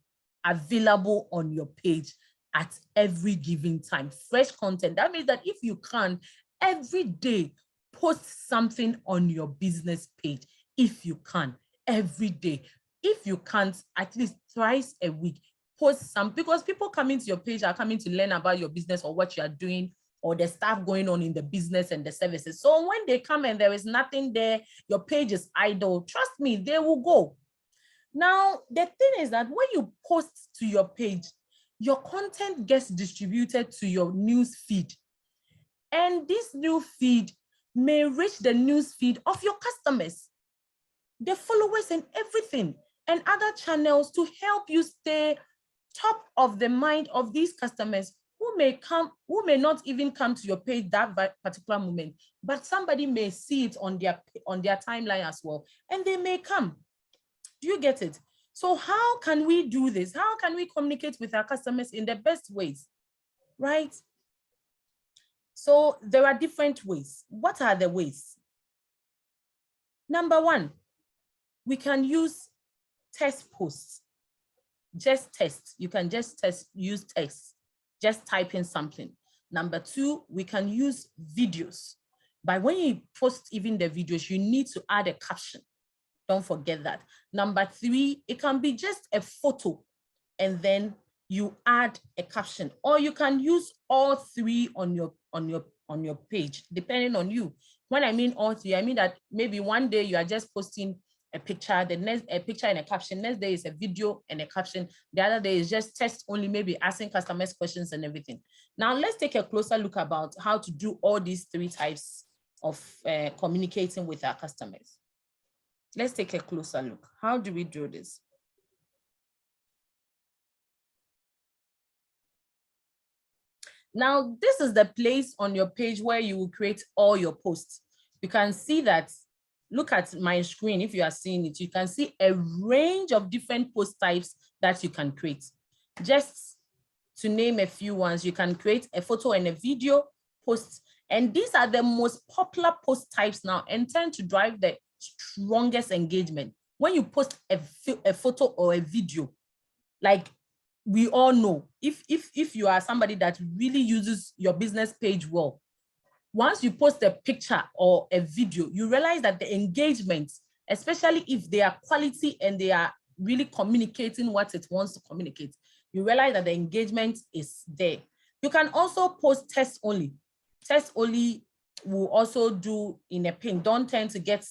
available on your page at every given time. Fresh content. That means that if you can, every day, post something on your business page. If you can, every day. If you can't, at least thrice a week, post some, because people coming to your page are coming to learn about your business or what you are doing or the stuff going on in the business and the services. So when they come and there is nothing there, your page is idle, trust me, they will go. Now, the thing is that when you post to your page, your content gets distributed to your news feed. And this new feed may reach the news feed of your customers, the followers and everything, and other channels to help you stay top of the mind of these customers who may not even come to your page that particular moment, but somebody may see it on their timeline as well, and they may come. Do you get it? So how can we do this? How can we communicate with our customers in the best ways, right? So there are different ways. What are the ways? Number one, we can use test posts. Just test. You can just use text. just type in something. Number two, we can use videos. But when you post even the videos, you need to add a caption. Don't forget that. Number three, it can be just a photo and then you add a caption, or you can use all three on your page, depending on you. When I mean all three, I mean that maybe one day you are just posting a picture, the next a picture and a caption, next day is a video and a caption, the other day is just text only, maybe asking customers questions and everything. Now let's take a closer look about how to do all these three types of communicating with our customers. Let's take a closer look. How do we do this? Now, this is the place on your page where you will create all your posts. You can see that, look at my screen. If you are seeing it, you can see a range of different post types that you can create. Just to name a few ones, you can create a photo and a video post. And these are the most popular post types now and tend to drive the strongest engagement. When you post a photo or a video, like we all know, if you are somebody that really uses your business page well, once you post a picture or a video, you realize that the engagement, especially if they are quality and they are really communicating what it wants to communicate, you realize that the engagement is there. You can also post text only. Text only will also do in a pin, don't tend to get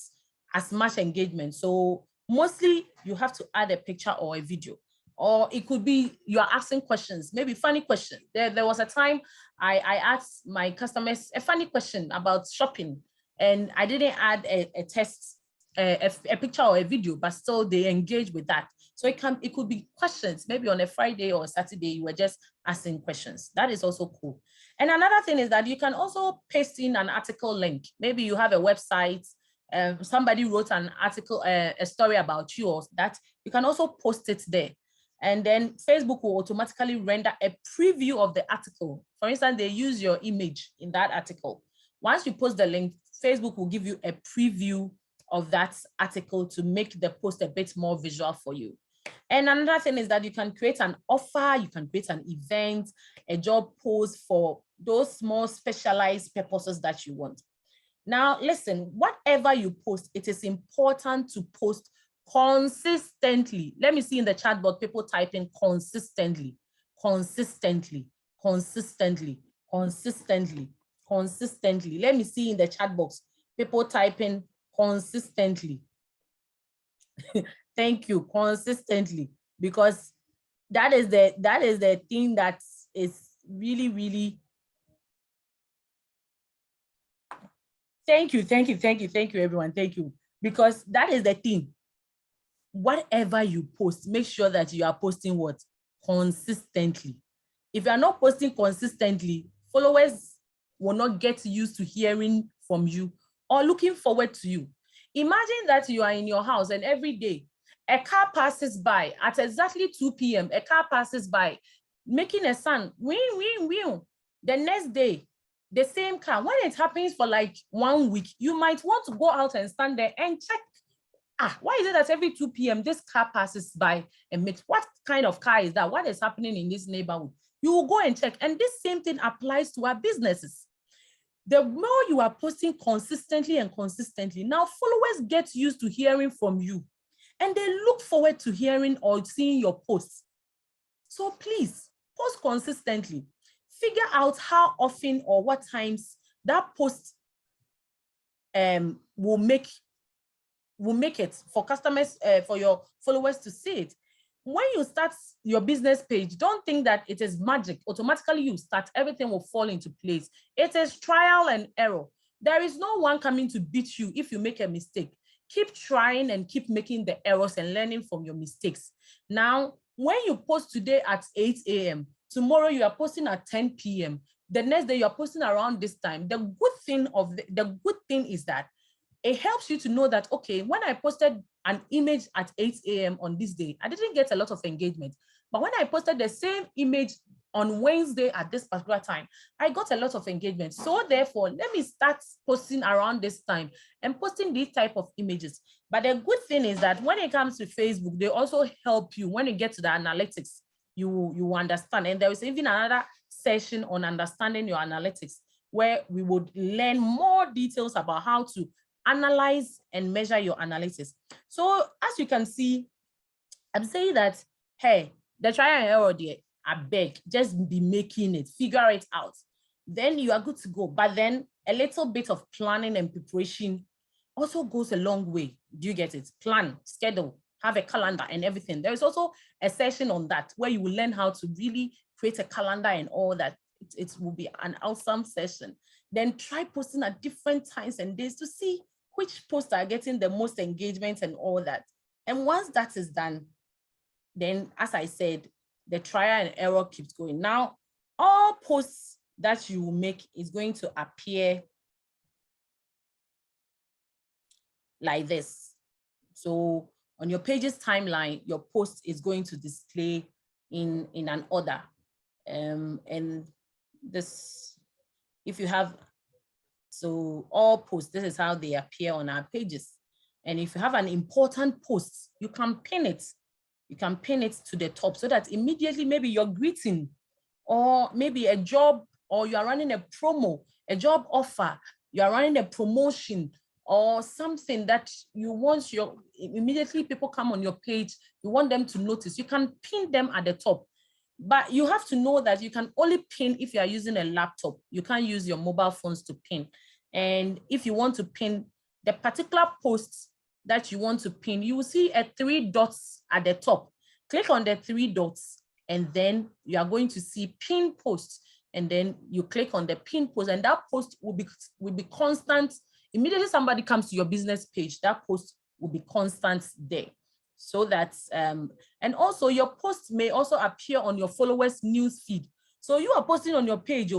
as much engagement. So mostly you have to add a picture or a video. Or it could be you are asking questions, maybe funny questions. There was a time I asked my customers a funny question about shopping, and I didn't add a text, a picture or a video, but still they engage with that. So it could be questions, maybe on a Friday or a Saturday, you were just asking questions. That is also cool. And another thing is that you can also paste in an article link. Maybe you have a website, somebody wrote an article, a story about you, or that, you can also post it there. And then Facebook will automatically render a preview of the article. For instance, they use your image in that article. Once you post the link, Facebook will give you a preview of that article to make the post a bit more visual for you. And another thing is that you can create an offer, you can create an event, a job post for those small specialized purposes that you want. Now, listen, whatever you post, it is important to post consistently. Let me see in the chat box, people typing consistently, consistently, consistently, consistently, consistently. Let me see in the chat box, people typing consistently. Thank you, consistently, because that is the thing that is really, really. Thank you, everyone. Thank you, because that is the thing. Whatever you post, make sure that you are posting what? Consistently. If you are not posting consistently, followers will not get used to hearing from you or looking forward to you. Imagine that you are in your house and every day a car passes by at exactly 2 p.m. A car passes by making a sound, wing, wing, wing. The next day, the same car. When it happens for like 1 week, you might want to go out and stand there and check, why is it that every 2 p.m. this car passes by and makes, what kind of car is that? What is happening in this neighborhood? You will go and check. And this same thing applies to our businesses. The more you are posting consistently and consistently, now followers get used to hearing from you and they look forward to hearing or seeing your posts. So please post consistently. Figure out how often or what times that post will make it for customers, for your followers to see it. When you start your business page, don't think that it is magic. Automatically you start, everything will fall into place. It is trial and error. There is no one coming to beat you if you make a mistake. Keep trying and keep making the errors and learning from your mistakes. Now, when you post today at 8 a.m., tomorrow you are posting at 10 p.m., the next day you're posting around this time. The good thing is that it helps you to know that, okay, when I posted an image at 8 a.m. on this day, I didn't get a lot of engagement. But when I posted the same image on Wednesday at this particular time, I got a lot of engagement. So therefore, let me start posting around this time and posting these type of images. But the good thing is that when it comes to Facebook, they also help you when you get to the analytics, you understand. And there is even another session on understanding your analytics, where we would learn more details about how to analyze and measure your analytics. So as you can see, I'm saying that, hey, the trial and error there, I beg, just be making it, figure it out. Then you are good to go. But then a little bit of planning and preparation also goes a long way. Do you get it? Plan, schedule, have a calendar and everything. There is also a session on that where you will learn how to really create a calendar and all that. It will be an awesome session. Then try posting at different times and days to see which posts are getting the most engagement and all that. And once that is done, then as I said, the trial and error keeps going. Now, all posts that you will make is going to appear like this. So on your page's timeline, your post is going to display in an order. And this, if you have, so all posts, this is how they appear on our pages. And if you have an important post, you can pin it. You can pin it to the top so that immediately maybe you're greeting, or maybe a job, or you are running a promo, a job offer, you are running a promotion, or something that you want immediately people come on your page, you want them to notice, you can pin them at the top. But you have to know that you can only pin if you are using a laptop. You can't use your mobile phones to pin. And if you want to pin the particular posts that you want to pin, you will see 3 dots at the top. Click on the 3 dots, and then you are going to see pin posts. And then you click on the pin post, and that post will be constant. Immediately somebody comes to your business page, that post will be constant there. So that's, and also your post may also appear on your followers' news feed. So you are posting on your page,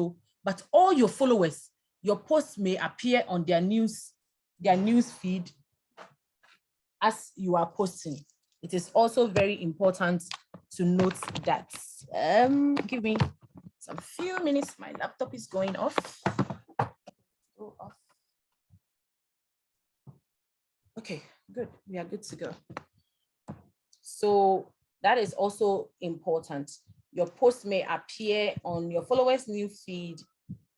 but all your followers, your posts may appear on their news feed as you are posting. It is also very important to note that. Give me some few minutes. My laptop is going off. Go off. Okay, good. We are good to go. So that is also important. Your post may appear on your followers' news feed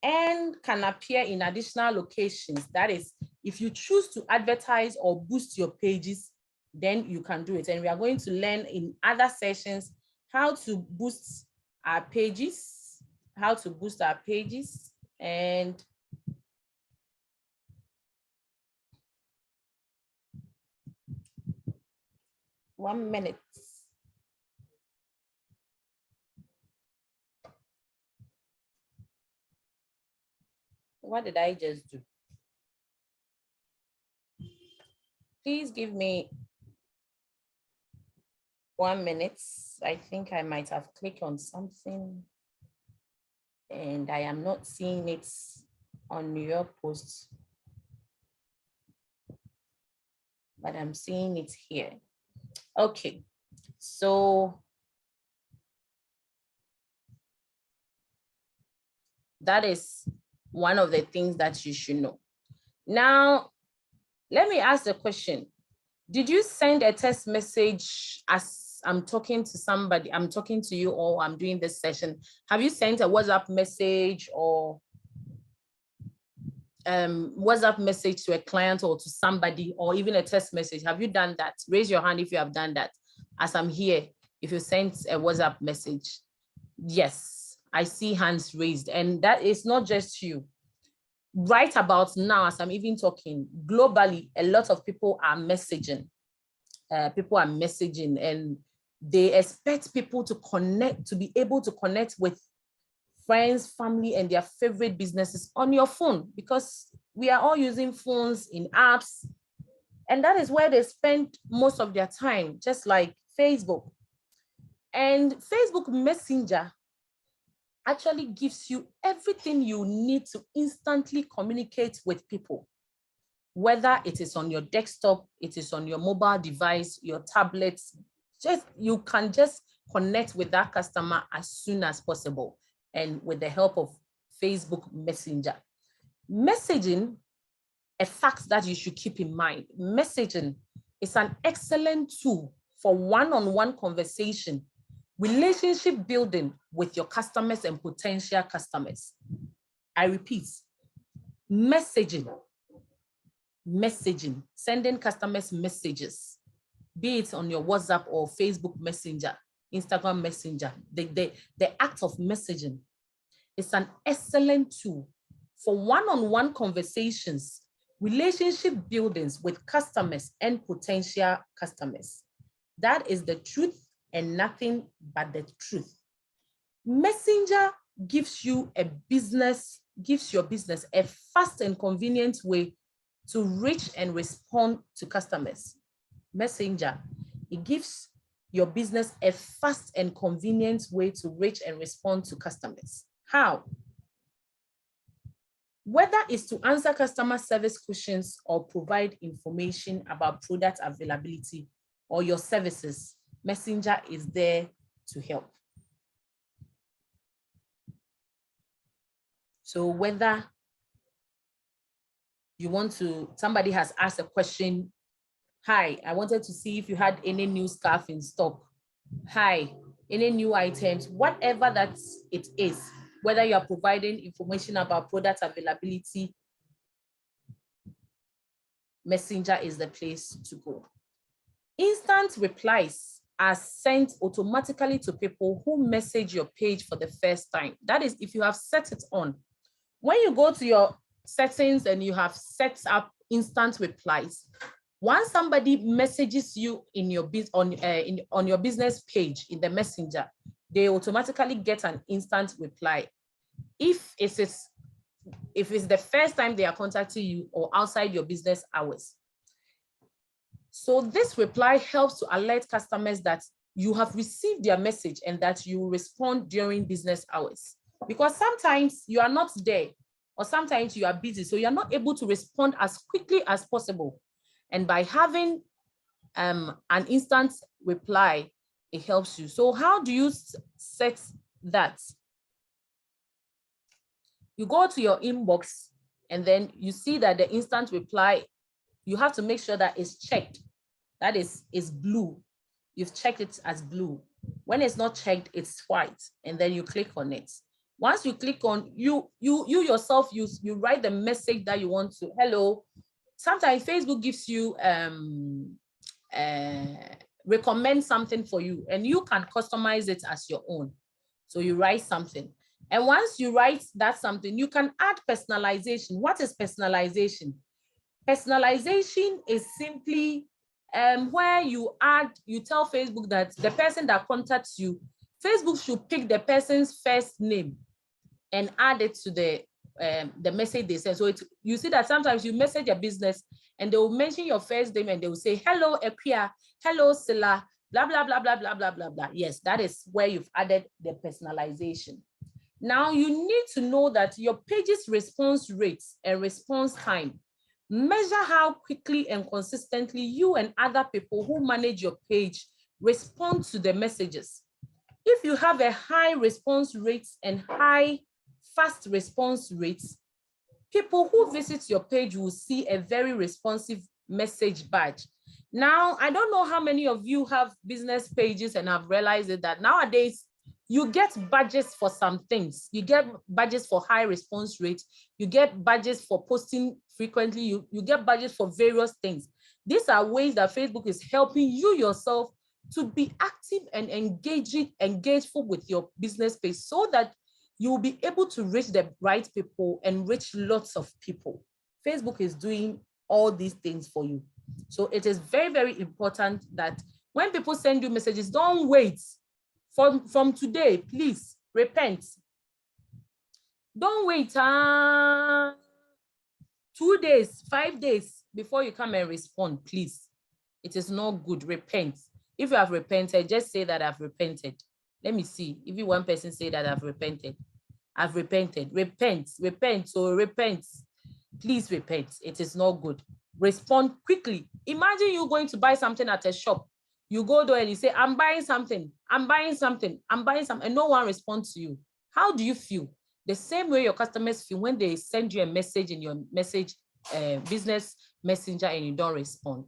and can appear in additional locations. That is, if you choose to advertise or boost your pages, then you can do it. And we are going to learn in other sessions how to boost our pages, and one minute. What did I just do? Please give me 1 minute. I think I might have clicked on something and I am not seeing it on your post, but I'm seeing it here. Okay, so that is one of the things that you should know. Now, let me ask the question. Did you send a text message as I'm talking to somebody, I'm talking to you, or I'm doing this session? Have you sent a WhatsApp message or WhatsApp message to a client or to somebody, or even a text message? Have you done that? Raise your hand if you have done that. As I'm here, if you sent a WhatsApp message. Yes, I see hands raised, and that is not just you. Right about now, as I'm even talking, globally, a lot of people are messaging. And they expect people to connect, to be able to connect with friends, family, and their favorite businesses on your phone, because we are all using phones in apps, and that is where they spend most of their time, just like Facebook. And Facebook Messenger actually gives you everything you need to instantly communicate with people, whether it is on your desktop, it is on your mobile device, your tablets. You can just connect with that customer as soon as possible, and with the help of Facebook Messenger. Messaging, a fact that you should keep in mind, messaging is an excellent tool for one-on-one conversation Relationship building with your customers and potential customers. I repeat, messaging, sending customers messages, be it on your WhatsApp or Facebook Messenger, Instagram Messenger. The act of messaging is an excellent tool for one-on-one conversations, relationship buildings with customers and potential customers. That is the truth and nothing but the truth. Messenger gives your business a fast and convenient way to reach and respond to customers. Messenger, it gives your business a fast and convenient way to reach and respond to customers. How? Whether it's to answer customer service questions or provide information about product availability or your services, Messenger is there to help. So whether you want to, somebody has asked a question, hi, I wanted to see if you had any new scarf in stock. Hi, any new items, whatever that it is, whether you are providing information about product availability, Messenger is the place to go. Instant replies are sent automatically to people who message your page for the first time. That is, if you have set it on. When you go to your settings and you have set up instant replies, once somebody messages you in your on your business page in the Messenger, they automatically get an instant reply. If it's the first time they are contacting you or outside your business hours. So this reply helps to alert customers that you have received their message and that you respond during business hours. Because sometimes you are not there, or sometimes you are busy, so you're not able to respond as quickly as possible. And by having an instant reply, it helps you. So how do you set that? You go to your inbox and then you see that the instant reply, you have to make sure that it's checked. That is blue. You've checked it as blue. When it's not checked, it's white, and then you click on it. Once you click on, you yourself, you write the message that you want to. Hello. Sometimes Facebook gives you recommend something for you, and you can customize it as your own. So you write something, and once you write that something, you can add personalization. What is personalization? Personalization is simply where you tell Facebook that the person that contacts you, Facebook should pick the person's first name and add it to the message they send. So you see that sometimes you message a business and they will mention your first name and they will say, hello, Equia, hello, Silla, blah, blah, blah, blah, blah, blah, blah, blah. Yes, that is where you've added the personalization. Now you need to know that your page's response rates and response time measure how quickly and consistently you and other people who manage your page respond to the messages. If you have a high response rate and fast response rates, people who visit your page will see a very responsive message badge. Now, I don't know how many of you have business pages and have realized that nowadays you get badges for some things. You get badges for high response rate. You get badges for posting frequently. You get badges for various things. These are ways that Facebook is helping you yourself to be active and engageful with your business page so that you will be able to reach the right people and reach lots of people. Facebook is doing all these things for you. So it is very, very important that when people send you messages, don't wait. From today, please repent. Don't wait 2 days, 5 days before you come and respond, please. It is not good. Repent. If you have repented, just say that I've repented. Let me see. If you one person say that I've repented. I've repented. Repent. So repent. Please repent. It is not good. Respond quickly. Imagine you going to buy something at a shop. You go there and you say, I'm buying something, and no one responds to you. How do you feel? The same way your customers feel when they send you a message in your business messenger and you don't respond.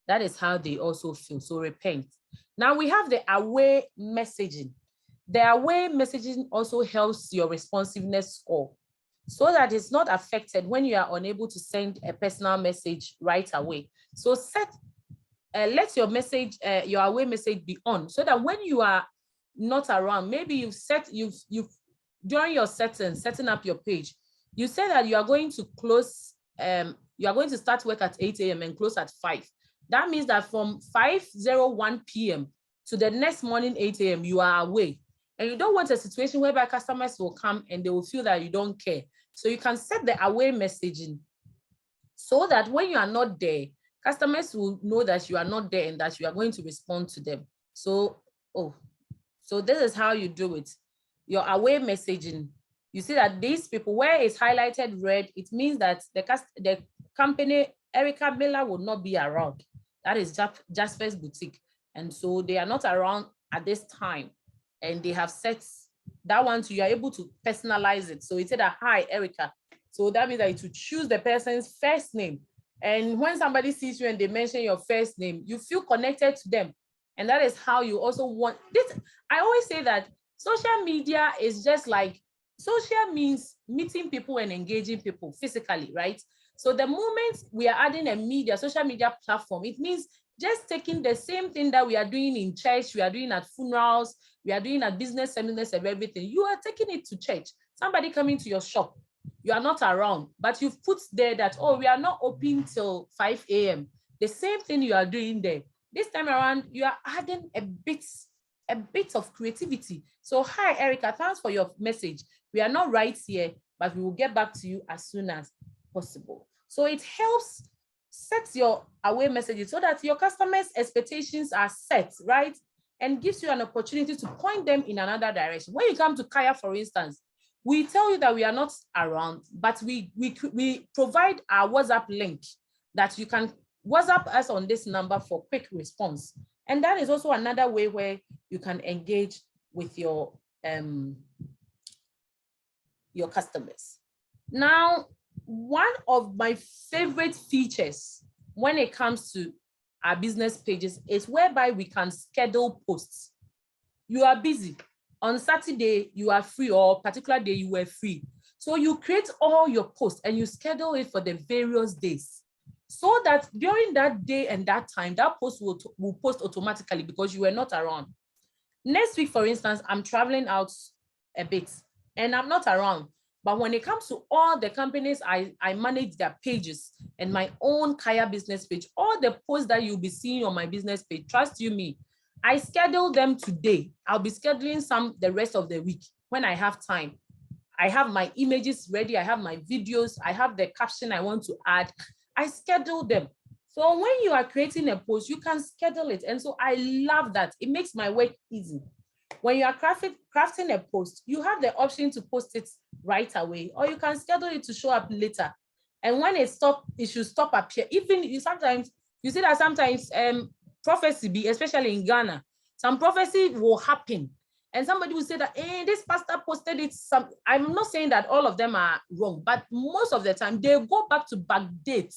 That is how they also feel. So repent. Now we have the away messaging. The away messaging also helps your responsiveness score so that it's not affected when you are unable to send a personal message right away. So let your message, your away message be on so that when you are not around, maybe you've during your setting up your page, you say that you are going to close, you are going to start work at 8 a.m. and close at 5. That means that from 5:01 p.m. to the next morning 8 a.m. you are away. And you don't want a situation whereby customers will come and they will feel that you don't care. So you can set the away messaging so that when you are not there, customers will know that you are not there and that you are going to respond to them. So, so this is how you do it. Your away messaging. You see that these people, where it's highlighted red, it means that the company, Erica Miller, will not be around. That is Jasper's Boutique. And so they are not around at this time. And they have set that one, so you are able to personalize it. So it said, hi, Erica. So that means that it will choose the person's first name. And when somebody sees you and they mention your first name, you feel connected to them. And that is how you also want this. I always say that social media is just like, social means meeting people and engaging people physically, right? So the moment we are adding a social media platform, it means just taking the same thing that we are doing in church, we are doing at funerals, we are doing at business seminars and everything. You are taking it to church. Somebody coming to your shop, you are not around, but you've put there that, oh, we are not open till 5 a.m. The same thing you are doing there. This time around, you are adding a bit of creativity. So, hi, Erica, thanks for your message. We are not right here, but we will get back to you as soon as possible. So it helps set your away messages so that your customers' expectations are set, right? And gives you an opportunity to point them in another direction. When you come to Kaya, for instance, we tell you that we are not around, but we provide our WhatsApp link that you can WhatsApp us on this number for quick response. And that is also another way where you can engage with your customers. Now, one of my favorite features when it comes to our business pages is whereby we can schedule posts. You are busy. On Saturday, you are free, or particular day you were free. So you create all your posts and you schedule it for the various days, so that during that day and that time, that post will post automatically because you were not around. Next week, for instance, I'm traveling out a bit and I'm not around. But when it comes to all the companies, I manage their pages and my own Kaya business page, all the posts that you'll be seeing on my business page, trust you me, I schedule them today. I'll be scheduling some the rest of the week when I have time. I have my images ready. I have my videos. I have the caption I want to add. I schedule them. So when you are creating a post, you can schedule it. And so I love that. It makes my work easy. When you are crafting a post, you have the option to post it right away, or you can schedule it to show up later. And when it should stop appear. Even sometimes, you see that sometimes prophecy, especially in Ghana, some prophecy will happen. And somebody will say that, this pastor posted it. I'm not saying that all of them are wrong, but most of the time they go back to backdate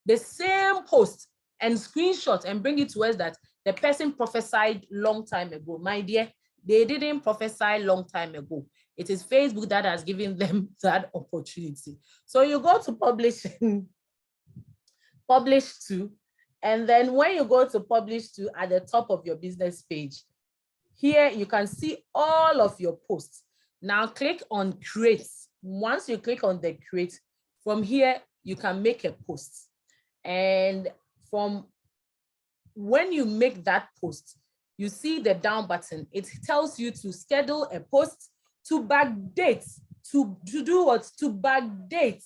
the same post and screenshot and bring it to us that the person prophesied long time ago. My dear, they didn't prophesy long time ago. It is Facebook that has given them that opportunity. So you go to publish to, and then when you go to publish to at the top of your business page, here you can see all of your posts. Now click on create. Once you click on the create, from here you can make a post. And from when you make that post, you see the down button. It tells you to schedule a post, to backdate, to do what? To backdate.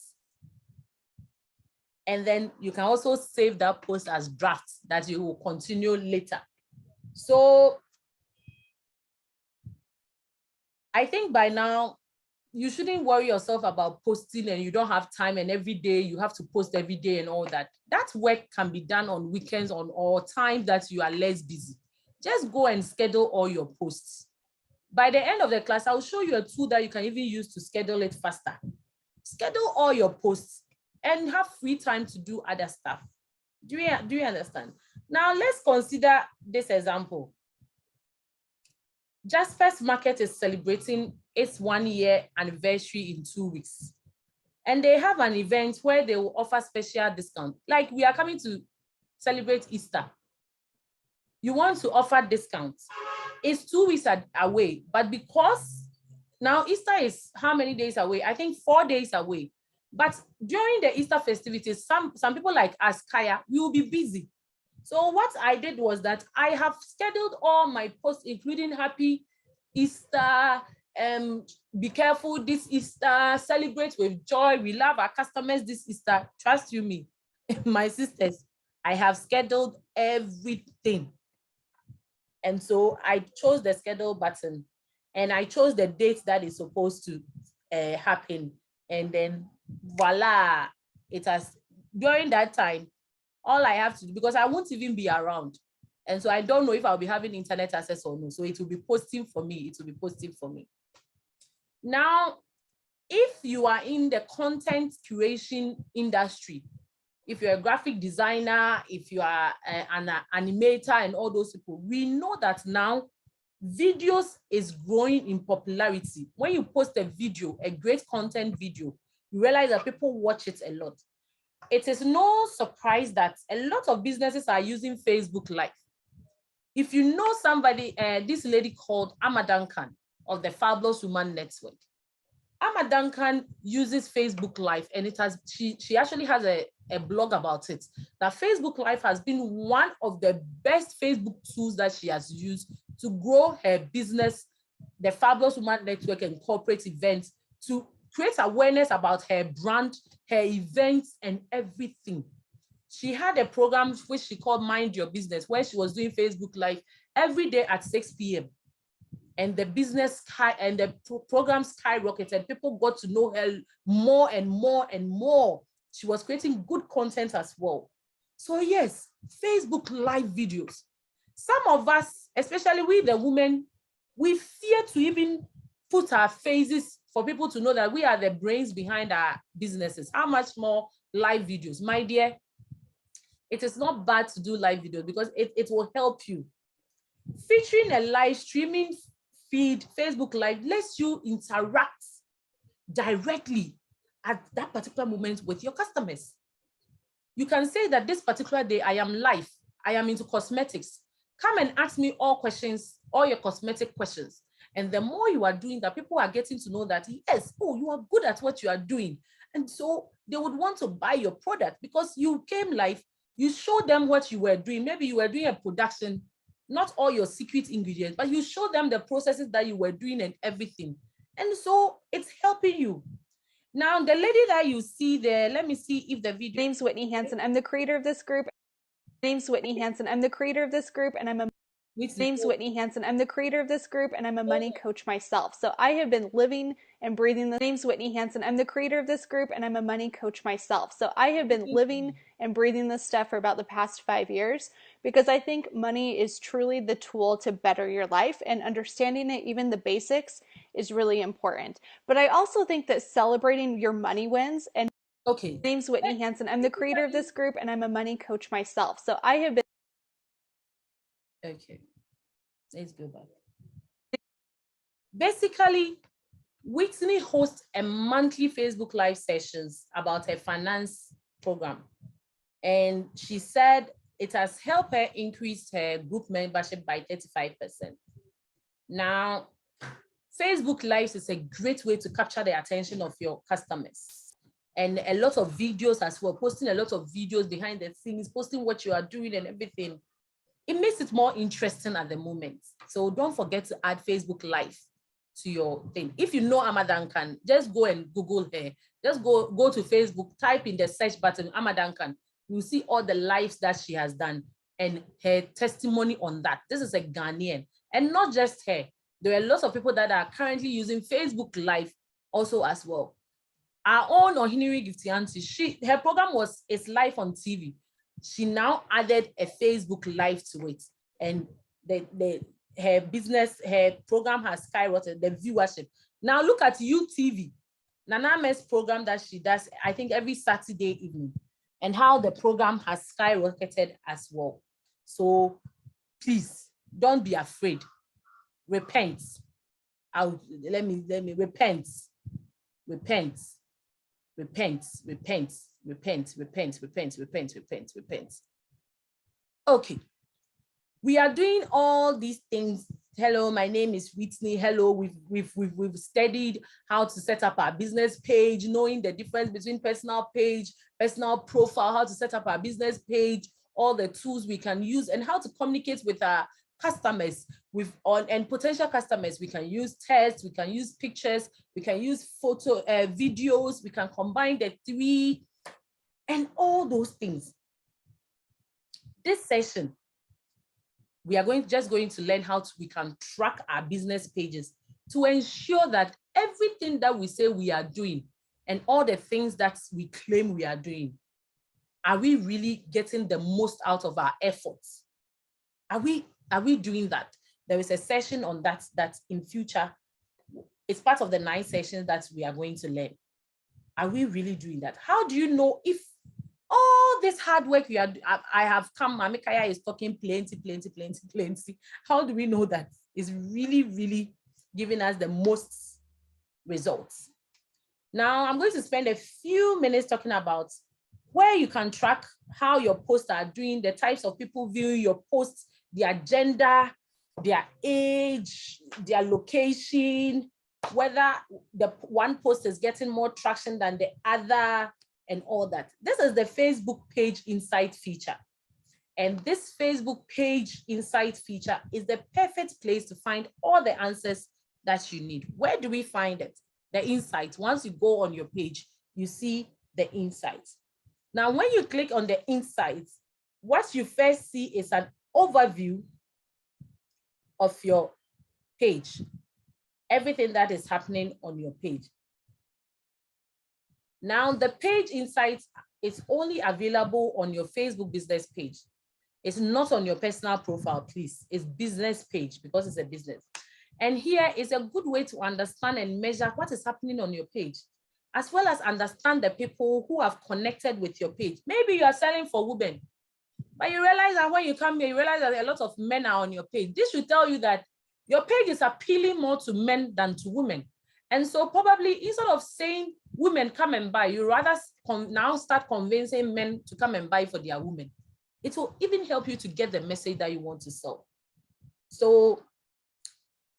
And then you can also save that post as drafts that you will continue later. So I think by now, you shouldn't worry yourself about posting and you don't have time and every day you have to post every day and all that. That work can be done on weekends or time that you are less busy. Just go and schedule all your posts. By the end of the class, I'll show you a tool that you can even use to schedule it faster. Schedule all your posts and have free time to do other stuff. Do you understand? Now let's consider this example. Jaspers Market is celebrating its 1-year anniversary in 2 weeks. And they have an event where they will offer special discount. Like we are coming to celebrate Easter. You want to offer discounts. It's 2 weeks away, but because now Easter is how many days away? I think 4 days away. But during the Easter festivities, some people like us, Kaya, we will be busy. So what I did was that I have scheduled all my posts, including Happy Easter, be careful this Easter, celebrate with joy, we love our customers this Easter. Trust you me, my sisters, I have scheduled everything. And so I chose the schedule button and I chose the date that is supposed to happen. And then voila, it has, during that time, all I have to do, because I won't even be around. And so I don't know if I'll be having internet access or no. So it will be posting for me. It will be posting for me. Now, if you are in the content curation industry, if you're a graphic designer, if you are an animator and all those people, we know that now videos is growing in popularity. When you post a video, a great content video, you realize that people watch it a lot. It is no surprise that a lot of businesses are using Facebook Live. If you know somebody, this lady called Amma Duncan of the Fabulous Woman Network, Amma Duncan uses Facebook Live, and it has she actually has a blog about it. That Facebook Live has been one of the best Facebook tools that she has used to grow her business, the Fabulous Woman Network and corporate events, to create awareness about her brand, her events, and everything. She had a program which she called Mind Your Business, where she was doing Facebook Live every day at 6 p.m. And the business and the program skyrocketed. People got to know her more and more and more. She was creating good content as well. So yes, Facebook Live videos. Some of us, especially we the women, we fear to even put our faces for people to know that we are the brains behind our businesses. How much more live videos? My dear, it is not bad to do live videos because it will help you. Featuring a live streaming feed, Facebook Live, lets you interact directly at that particular moment with your customers. You can say that this particular day, I am live, I am into cosmetics. Come and ask me all questions, all your cosmetic questions. And the more you are doing that, people are getting to know that, yes, oh, you are good at what you are doing. And so they would want to buy your product because you came live, you showed them what you were doing. Maybe you were doing a production, not all your secret ingredients, but you showed them the processes that you were doing and everything. And so it's helping you. Now, the lady that you see there, let me see if the video. My name's Whitney Hansen. I'm the creator of this group. My name's Whitney Hansen. I'm the creator of this group, and I'm a My name's Whitney Hansen. I'm the creator of this group, and I'm a money coach myself. So I have been living and breathing the. My name's Whitney Hansen. I'm the creator of this group, and I'm a money coach myself. So I have been living and breathing this stuff for about the past 5 years because I think money is truly the tool to better your life, and understanding it, even the basics, is really important. But I also think that celebrating your money wins and. Okay. My name's Whitney Hansen. I'm the creator of this group, and I'm a money coach myself. So I have been. Okay, let's go back. Basically, Whitney hosts a monthly Facebook Live sessions about her finance program. And she said it has helped her increase her group membership by 35%. Now, Facebook Lives is a great way to capture the attention of your customers. And a lot of videos as well, posting a lot of videos behind the scenes, posting what you are doing and everything. It makes it more interesting at the moment. So don't forget to add Facebook Live to your thing. If you know Amma Duncan, just go and Google her. Just go to Facebook, type in the search button, Amma Duncan. You'll see all the lives that she has done and her testimony on that. This is a Ghanaian. And not just her. There are lots of people that are currently using Facebook Live also as well. Our own Ohiniri Gifty, her program is live on TV. She now added a Facebook Live to it, and her business, her program has skyrocketed, the viewership. Now look at UTV, Nana Me's program that she does, I think every Saturday evening, and how the program has skyrocketed as well. So please don't be afraid. Repent. Let me repent. Repent. Repent. Repent. Repent. Repent. Repent. Repent. Repent. Repent. Okay. We are doing all these things. Hello, my name is Whitney. Hello, we've studied how to set up our business page, knowing the difference between personal page, personal profile, how to set up our business page, all the tools we can use, and how to communicate with our customers and potential customers. We can use text, we can use pictures, we can use photo, videos, we can combine the three and all those things. This session, we are just going to learn how we can track our business pages to ensure that everything that we say we are doing and all the things that we claim we are doing, are we really getting the most out of our efforts? Are we doing that? There is a session on that in future. It's part of the 9 sessions that we are going to learn. Are we really doing that? How do you know if all this hard work I have come, Mami Kaya is talking plenty. How do we know that it's really giving us the most results? Now, I'm going to spend a few minutes talking about where you can track how your posts are doing, the types of people viewing your posts, their gender, their age, their location, whether the one post is getting more traction than the other, and all that. This is the Facebook page insight feature. And this Facebook page insight feature is the perfect place to find all the answers that you need. Where do we find it? The insights. Once you go on your page, you see the insights. Now, when you click on the insights, what you first see is an overview of your page, everything that is happening on your page. Now, the page insights is only available on your Facebook business page. It's not on your personal profile, please. It's business page because it's a business. And here is a good way to understand and measure what is happening on your page, as well as understand the people who have connected with your page. Maybe you are selling for women, but you realize that when you come here, you realize that a lot of men are on your page. This should tell you that your page is appealing more to men than to women. And so probably instead of saying women come and buy, you rather now start convincing men to come and buy for their women. It will even help you to get the message that you want to sell. So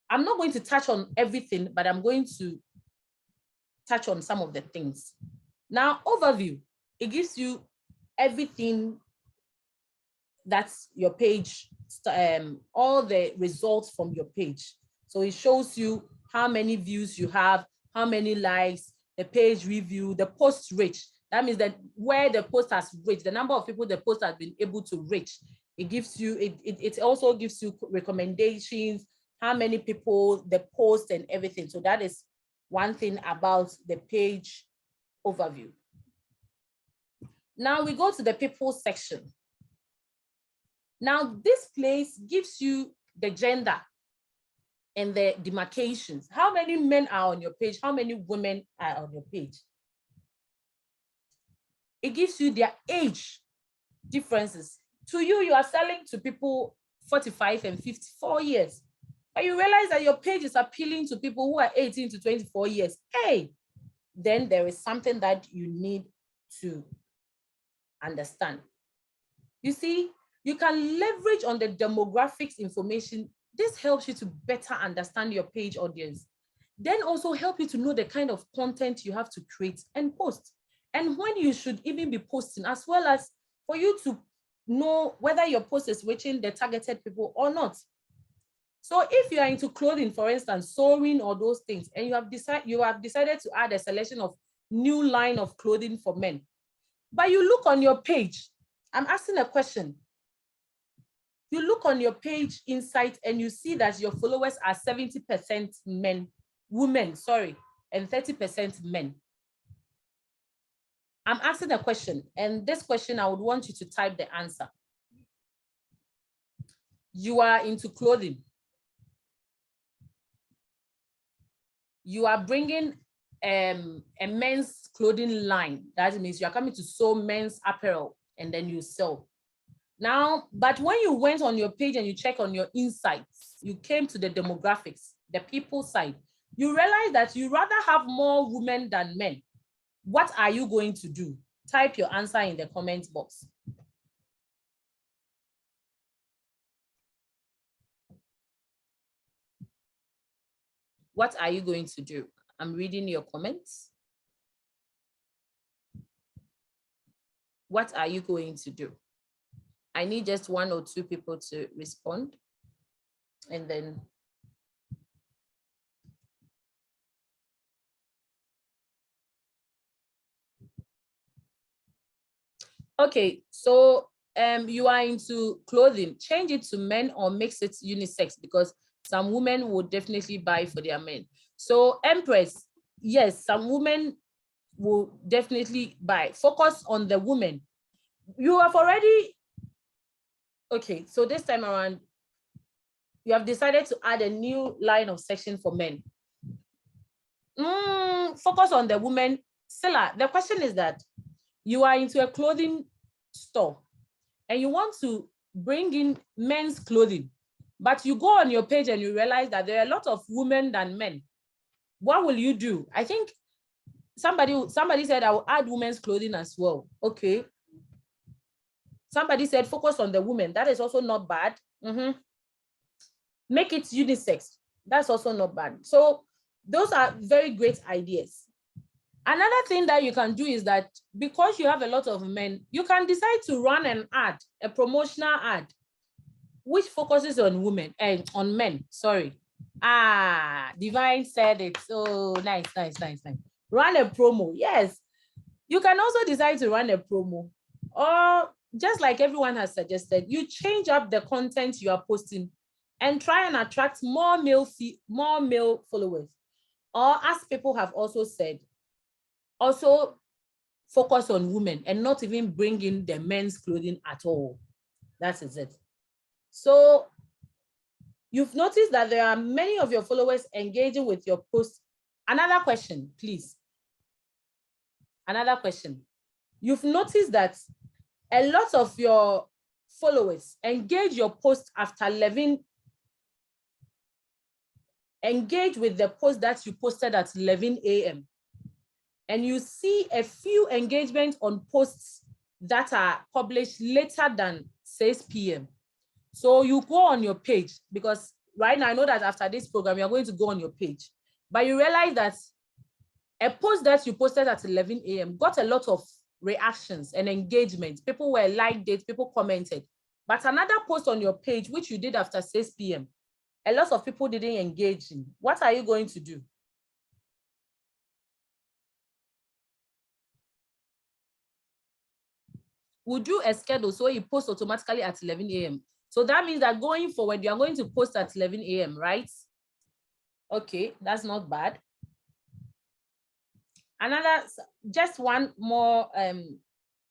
I'm not going to touch on everything, but I'm going to touch on some of the things. Now, overview, it gives you everything that's your page, all the results from your page. So it shows you how many views you have, how many likes, the page review, the post reach. That means that where the post has reached, the number of people the post has been able to reach. It gives you, it also gives you recommendations, how many people, the post and everything. So that is one thing about the page overview. Now we go to the people section. Now this place gives you the gender and the demarcations. How many men are on your page? How many women are on your page? It gives you their age differences. To you, you are selling to people 45 and 54 years. But you realize that your page is appealing to people who are 18 to 24 years. Hey, then there is something that you need to understand. You see, you can leverage on the demographics information. This helps you to better understand your page audience. Then also help you to know the kind of content you have to create and post, and when you should even be posting, as well as for you to know whether your post is reaching the targeted people or not. So if you are into clothing, for instance, sewing or those things, and you have decided to add a selection of new line of clothing for men, but you look on your page, I'm asking a question. You look on your page insight and you see that your followers are 70% women, and 30% men. I'm asking a question, and this question, I would want you to type the answer. You are into clothing. You are bringing a men's clothing line. That means you are coming to sew men's apparel and then you sell. Now, but when you went on your page and you check on your insights, you came to the demographics, the people side, you realize that you rather have more women than men. What are you going to do? Type your answer in the comment box. What are you going to do? I'm reading your comments. What are you going to do? I need just 1 or 2 people to respond. And then okay, so you are into clothing, change it to men or mix it unisex, because some women will definitely buy for their men. So Empress, yes, some women will definitely buy. Focus on the women. You have already, okay, so this time around, you have decided to add a new line of section for men. Focus on the women. Silla, the question is that you are into a clothing store and you want to bring in men's clothing, but you go on your page and you realize that there are a lot of women than men. What will you do? I think somebody said I will add women's clothing as well. Okay. Somebody said focus on the women. That is also not bad. Make it unisex. That's also not bad. So those are very great ideas. Another thing that you can do is that because you have a lot of men, you can decide to run an ad, a promotional ad, which focuses on women and on men. Sorry. Divine said it. So nice. Run a promo. Yes. You can also decide to run a promo, or just like everyone has suggested, you change up the content you are posting and try and attract more male followers. Or as people have also said, also focus on women and not even bring in the men's clothing at all. That is it. So you've noticed that there are many of your followers engaging with your posts. Another question, please. Another question. You've noticed that a lot of your followers engage your post after 11, engage with the post that you posted at 11 a.m. And you see a few engagements on posts that are published later than 6 p.m. So you go on your page, because right now I know that after this program, you're going to go on your page, but you realize that a post that you posted at 11 a.m. got a lot of reactions and engagement. People were liked it, people commented. But another post on your page, which you did after 6 p.m., a lot of people didn't engage in. What are you going to do? We'll do a schedule so you post automatically at 11 a.m. So that means that going forward, you are going to post at 11 a.m., right? Okay, that's not bad. Another, just one more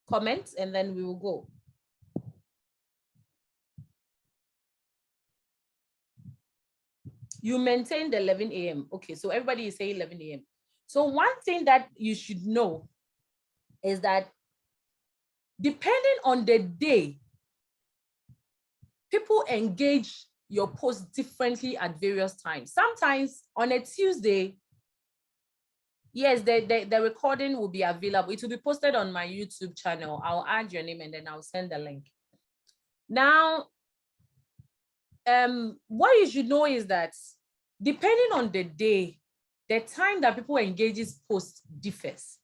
comment and then we will go. You maintained 11 a.m. Okay, so everybody is saying 11 a.m. So one thing that you should know is that depending on the day, people engage your post differently at various times. Sometimes on a Tuesday, yes, the recording will be available. It will be posted on my YouTube channel. I'll add your name and then I'll send the link. Now, what you should know is that depending on the day, the time that people engage this post differs.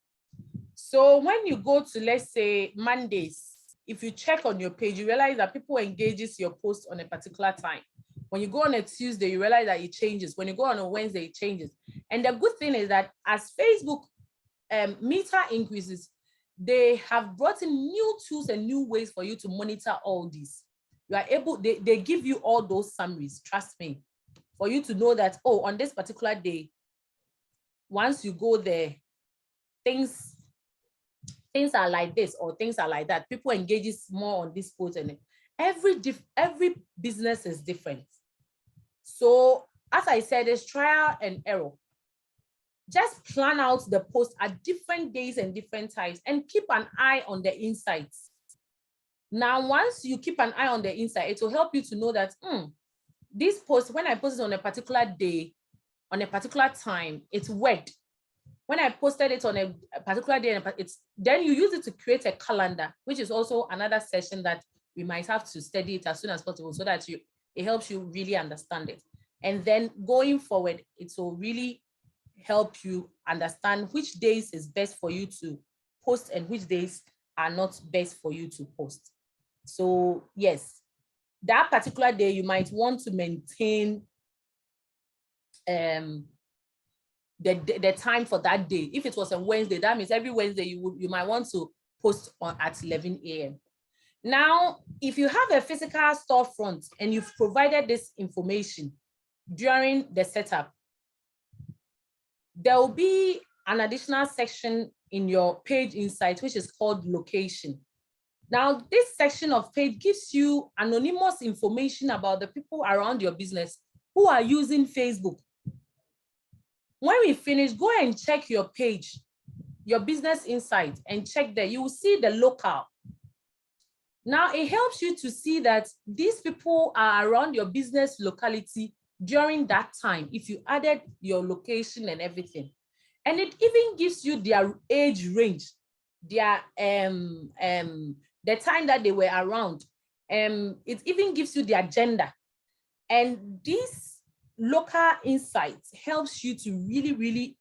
So when you go to, let's say, Mondays, if you check on your page, you realize that people engages your post on a particular time. When you go on a Tuesday, you realize that it changes. When you go on a Wednesday, it changes. And the good thing is that as Facebook meter increases, they have brought in new tools and new ways for you to monitor all these. You are able, they give you all those summaries, trust me, for you to know that, oh, on this particular day, once you go there, things are like this or things are like that. People engages more on this post, and every business is different. So as I said, it's trial and error. Just plan out the post at different days and different times and keep an eye on the insights. Now, once you keep an eye on the inside, it will help you to know that this post, when I post it on a particular day, on a particular time, it's worked. When I posted it on a particular day, then you use it to create a calendar, which is also another session that we might have to study it as soon as possible so that it helps you really understand it. And then going forward, it will really help you understand which days is best for you to post and which days are not best for you to post. So yes, that particular day you might want to maintain the time for that day. If it was a Wednesday, that means every Wednesday you might want to post at 11 a.m. Now, if you have a physical storefront and you've provided this information during the setup, there will be an additional section in your page insight, which is called location. Now, this section of page gives you anonymous information about the people around your business who are using Facebook. When we finish, go and check your page, your business insight, and check there. You will see the local. Now, it helps you to see that these people are around your business locality during that time, if you added your location and everything. And it even gives you their age range, their the time that they were around. It even gives you their gender. And this local insights helps you to really, really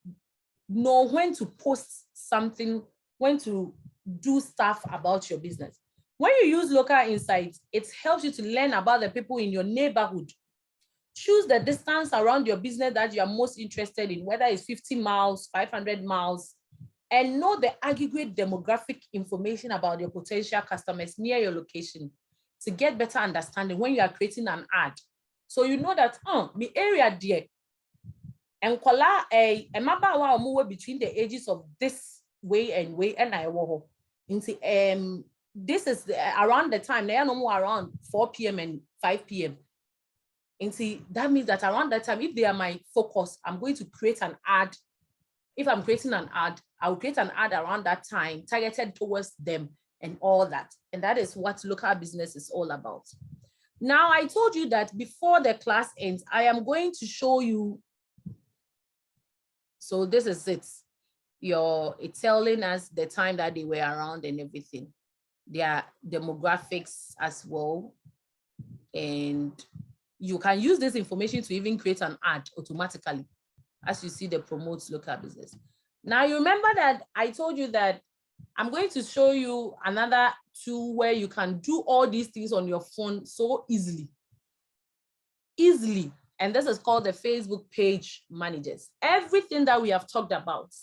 know when to post something, when to do stuff about your business. When you use local insights, it helps you to learn about the people in your neighborhood. Choose the distance around your business that you are most interested in, whether it's 50 miles, 500 miles, and know the aggregate demographic information about your potential customers near your location to get better understanding when you are creating an ad. So you know that, the area there, and a maba between the ages of this way and I will. This is around the time, they are no more around 4 p.m. and 5 p.m. And see, that means that around that time, if they are my focus, I'm going to create an ad. If I'm creating an ad, I'll create an ad around that time, targeted towards them and all that. And that is what local business is all about. Now, I told you that before the class ends, I am going to show you. So this is it. It's telling us the time that they were around and everything. Their demographics as well. And you can use this information to even create an ad automatically, as you see the promotes local business. Now, you remember that I told you that I'm going to show you another tool where you can do all these things on your phone so easily. And this is called the Facebook page managers. Everything that we have talked about,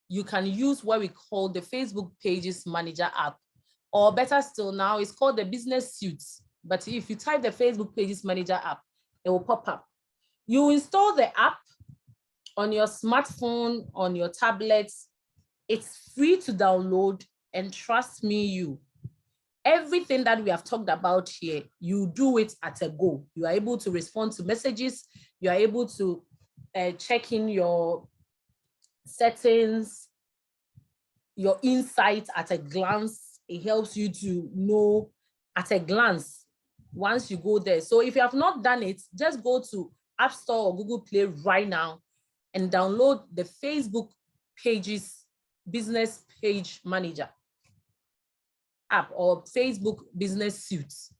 you can use what we call the Facebook pages manager app, or better still now, it's called the business suites. But if you type the Facebook pages manager app, it will pop up. You install the app on your smartphone, on your tablets. It's free to download, and trust me, everything that we have talked about here, you do it at a go. You are able to respond to messages. You are able to check in your settings, your insights at a glance. It helps you to know at a glance once you go there. So if you have not done it, just go to App Store or Google Play right now and download the Facebook pages business page manager app, or Facebook business suites,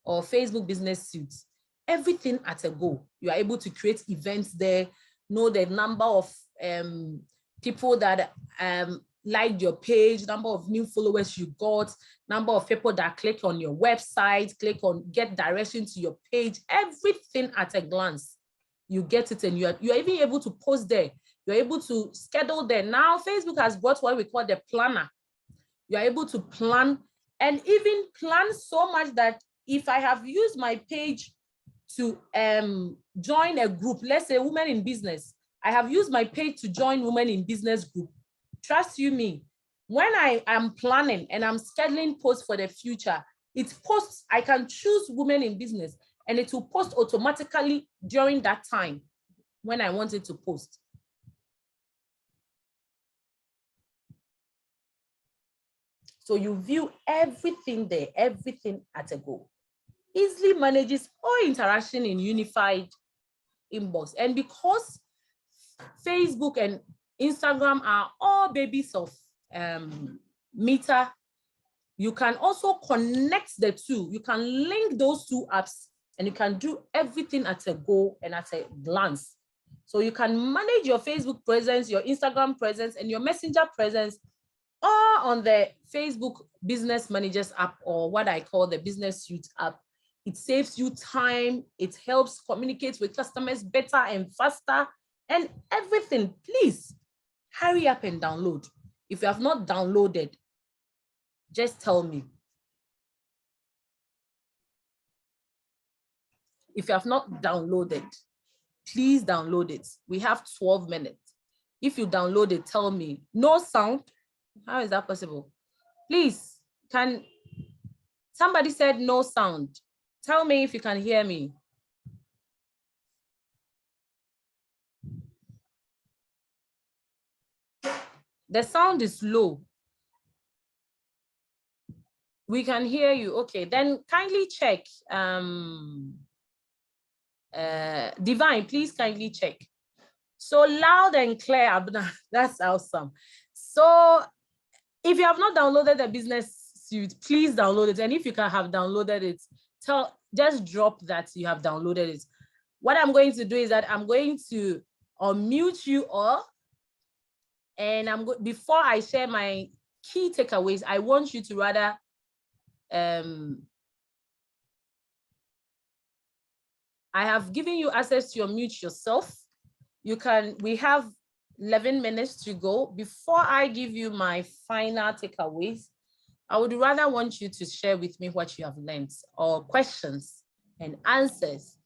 or Facebook business suites. Everything at a go. You are able to create events there, know the number of people that liked your page, number of new followers you got, number of people that click on your website, click on get direction to your page, everything at a glance. You get it, and you're even able to post there. You're able to schedule there. Now, Facebook has brought what we call the planner. You're able to plan, and even plan so much that if I have used my page to join a group, let's say Women in Business, I have used my page to join Women in Business group. Trust you me, when I am planning and I'm scheduling posts for the future, it posts, I can choose Women in Business, and it will post automatically during that time when I want it to post. So you view everything there, everything at a go. Easily manages all interaction in unified inbox. And because Facebook and Instagram are all babies of Meta, you can also connect the two. You can link those two apps and you can do everything at a go and at a glance. So you can manage your Facebook presence, your Instagram presence, and your Messenger presence all on the Facebook Business Managers app, or what I call the Business Suite app. It saves you time. It helps communicate with customers better and faster and everything. Please hurry up and download. If you have not downloaded, just tell me. If you have not downloaded, please download it. We have 12 minutes. If you download it, tell me. No sound. How is that possible? Please, can somebody said no sound? Tell me if you can hear me. The sound is low. We can hear you. Okay, then kindly check. Divine, please kindly check. So loud and clear, Abna. That's awesome. So if you have not downloaded the Business Suite, please download it. And if you can have downloaded it, just drop that you have downloaded it. What I'm going to do is that I'm going to unmute you all. And before I share my key takeaways, I want you to rather I have given you access to unmute yourself. We have 11 minutes to go. Before I give you my final takeaways, I would rather want you to share with me what you have learned, or questions and answers.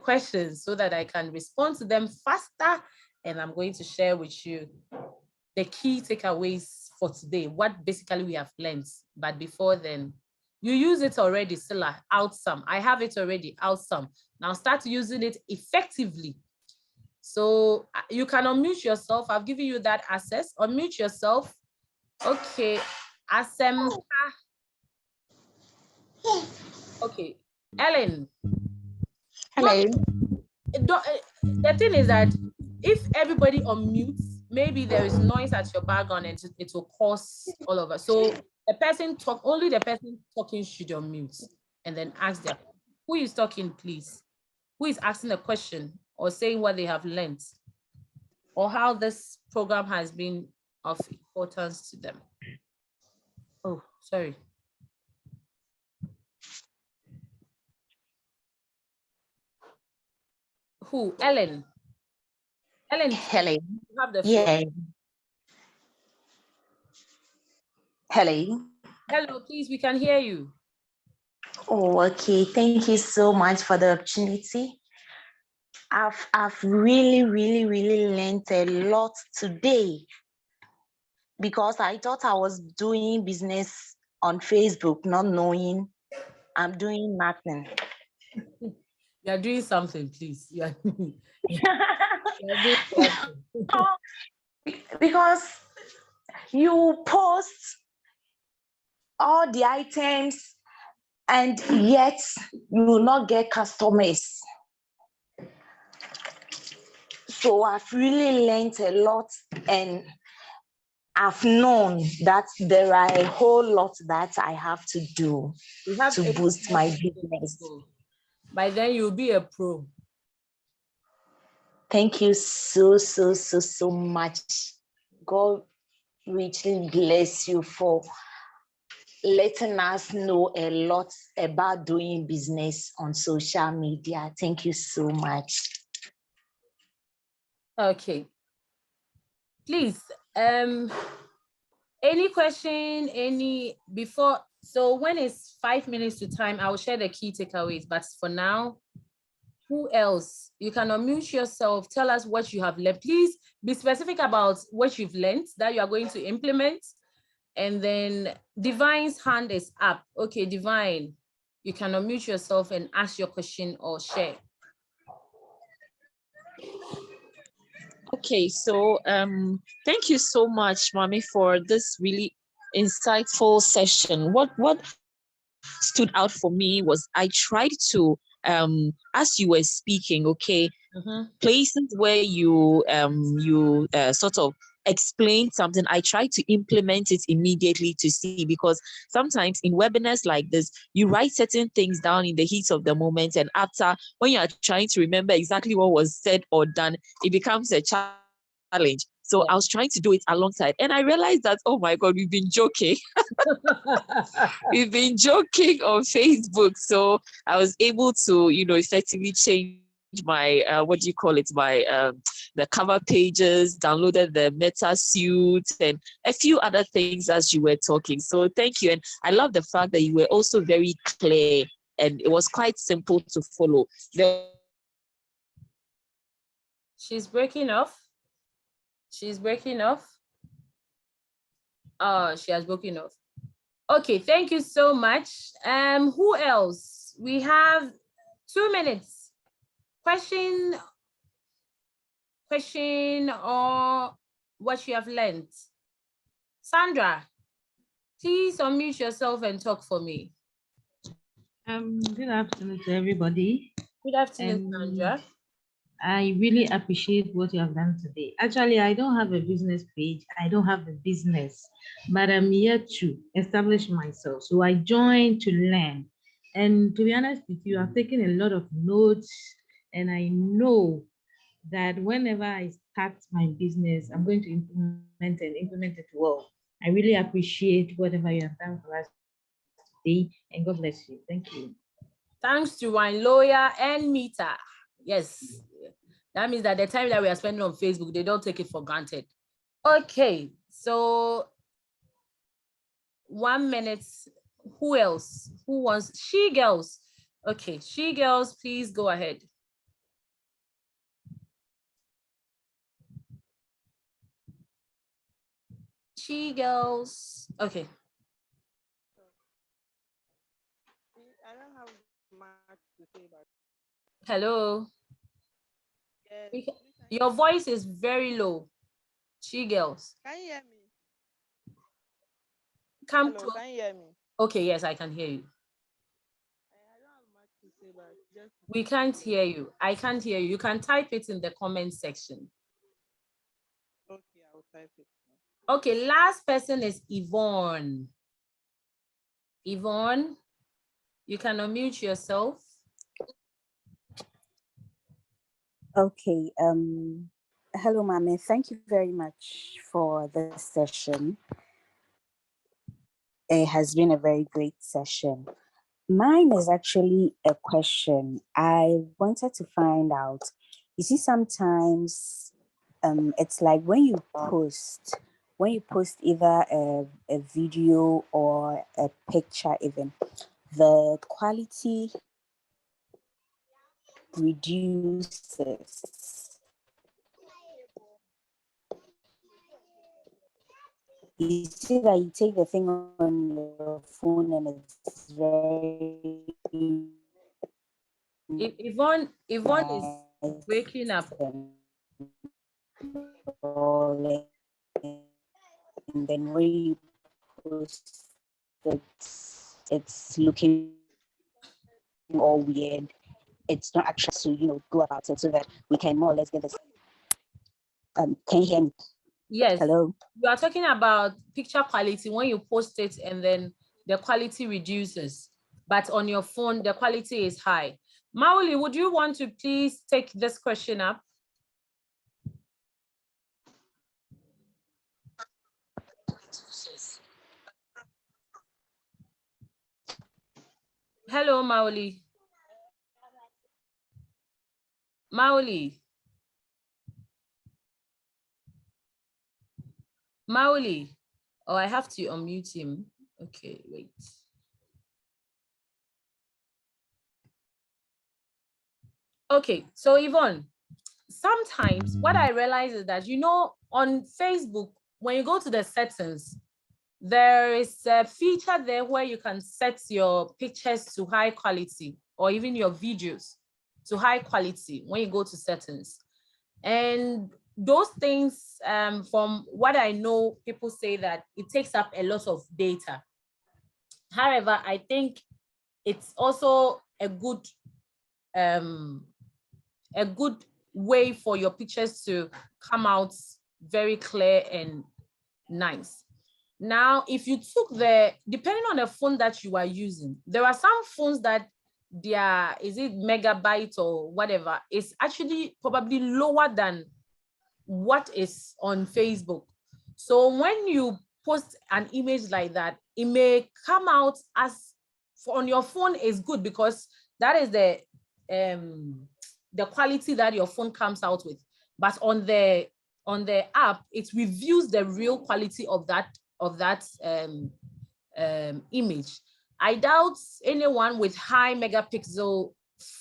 Questions, so that I can respond to them faster. And I'm going to share with you the key takeaways for today, what basically we have learned. But before then, you use it already, Silla, awesome. I have it already, awesome. Now start using it effectively. So you can unmute yourself. I've given you that access. Unmute yourself. Okay, Asem. Okay, Ellen. Hello. The thing is that if everybody unmutes, maybe there is noise at your background and it will cause all of us. So only the person talking should unmute, and then ask them, who is talking, please? Who is asking a question or saying what they have learned or how this program has been of importance to them? Oh, sorry. Who? Ellen. Ellen. Hello. You have the floor. Yeah. Hello. Hello, please, we can hear you. Oh, okay. Thank you so much for the opportunity. I've really learned a lot today, because I thought I was doing business on Facebook, not knowing I'm doing nothing. You are doing something, please. You are doing because you post all the items and yet you will not get customers. So I've really learned a lot, and I've known that there are a whole lot that I have to do to boost my business. By then you'll be a pro. Thank you so much. God richly bless you for letting us know a lot about doing business on social media. Thank you so much. Okay. Please, any question, so when it's 5 minutes to time, I will share the key takeaways. But for now, who else? You can unmute yourself. Tell us what you have learned. Please be specific about what you've learned that you are going to implement. And then Divine's hand is up. Okay, Divine, you can unmute yourself and ask your question or share. Okay, so thank you so much, Mommy, for this really insightful session. What stood out for me was I tried to, as you were speaking, okay, places where you sort of explain something, I try to implement it immediately to see, because sometimes in webinars like this, you write certain things down in the heat of the moment, and after, when you are trying to remember exactly what was said or done, it becomes a challenge. So I was trying to do it alongside, and I realized that, oh my God, we've been joking. We've been joking on Facebook. So I was able to, effectively change my, what do you call it? My, the cover pages, downloaded the meta suite and a few other things as you were talking. So thank you. And I love the fact that you were also very clear and it was quite simple to follow. She's breaking off. She's breaking off. Oh, she has broken off. Okay, thank you so much. Who else? We have 2 minutes. Question or what you have learned. Sandra, please unmute yourself and talk for me. Good afternoon to everybody. Good afternoon, Sandra. I really appreciate what you have done today. Actually, I don't have a business page. I don't have a business, but I'm here to establish myself. So I joined to learn. And to be honest with you, I've taken a lot of notes, and I know that whenever I start my business, I'm going to implement it well. I really appreciate whatever you have done for us today, and God bless you. Thank you. Thanks to Wine Lawyer and Mita. Yes, that means that the time that we are spending on Facebook, they don't take it for granted. Okay, so 1 minute. Who else? Who wants? She girls. Okay, she girls, please go ahead. She girls. Okay. I don't have much to say about. Hello. Yes. Your voice is very low. She girls. Can you hear me? Come Hello, to. can you hear me? Okay, yes, I can hear you. I don't have much to say, but just. We can't hear you. I can't hear you. You can type it in the comment section. Okay, I will type it. Okay, last person is Yvonne. Yvonne, you can unmute yourself. Okay, hello, Mami. Thank you very much for this session. It has been a very great session. Mine is actually a question. I wanted to find out, you see, sometimes it's like when you post either a video or a picture even, the quality reduces. You see that you take the thing on your phone and it's very Yvonne is breaking up. And then when you post it, it's looking all weird. It's not actually to go about it so that we can more or less get this. Can you hear me? Yes. Hello. You are talking about picture quality when you post it and then the quality reduces, but on your phone the quality is high. Mauli, would you want to please take this question up? Hello, Mauli. Mauli. Mauli. Oh, I have to unmute him. Okay, wait. Okay, so Yvonne, sometimes what I realize is that, on Facebook, when you go to the settings, there is a feature there where you can set your pictures to high quality or even your videos to high quality when you go to settings. And those things, from what I know, people say that it takes up a lot of data. However, I think it's also a good way for your pictures to come out very clear and nice. Now, if you took depending on the phone that you are using, there are some phones that is it megabyte or whatever, is actually probably lower than what is on Facebook. So when you post an image like that, it may come out as on your phone is good because that is the quality that your phone comes out with. But on the app, it reviews the real quality of that image. I doubt anyone with high megapixel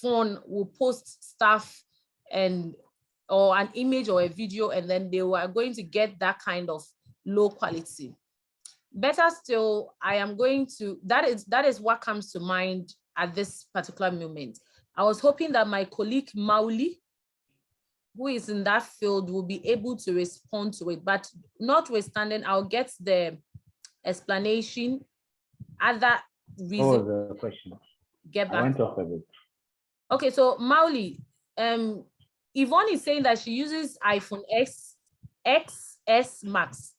phone will post stuff or an image or a video, and then they were going to get that kind of low quality. Better still, I am going to, that is what comes to mind at this particular moment. I was hoping that my colleague Mauli, who is in that field, will be able to respond to it, but notwithstanding, I'll get the explanation. Other reason. What was the question? Get back. I went off a bit. Okay, so Mauli, Yvonne is saying that she uses iPhone XS Max.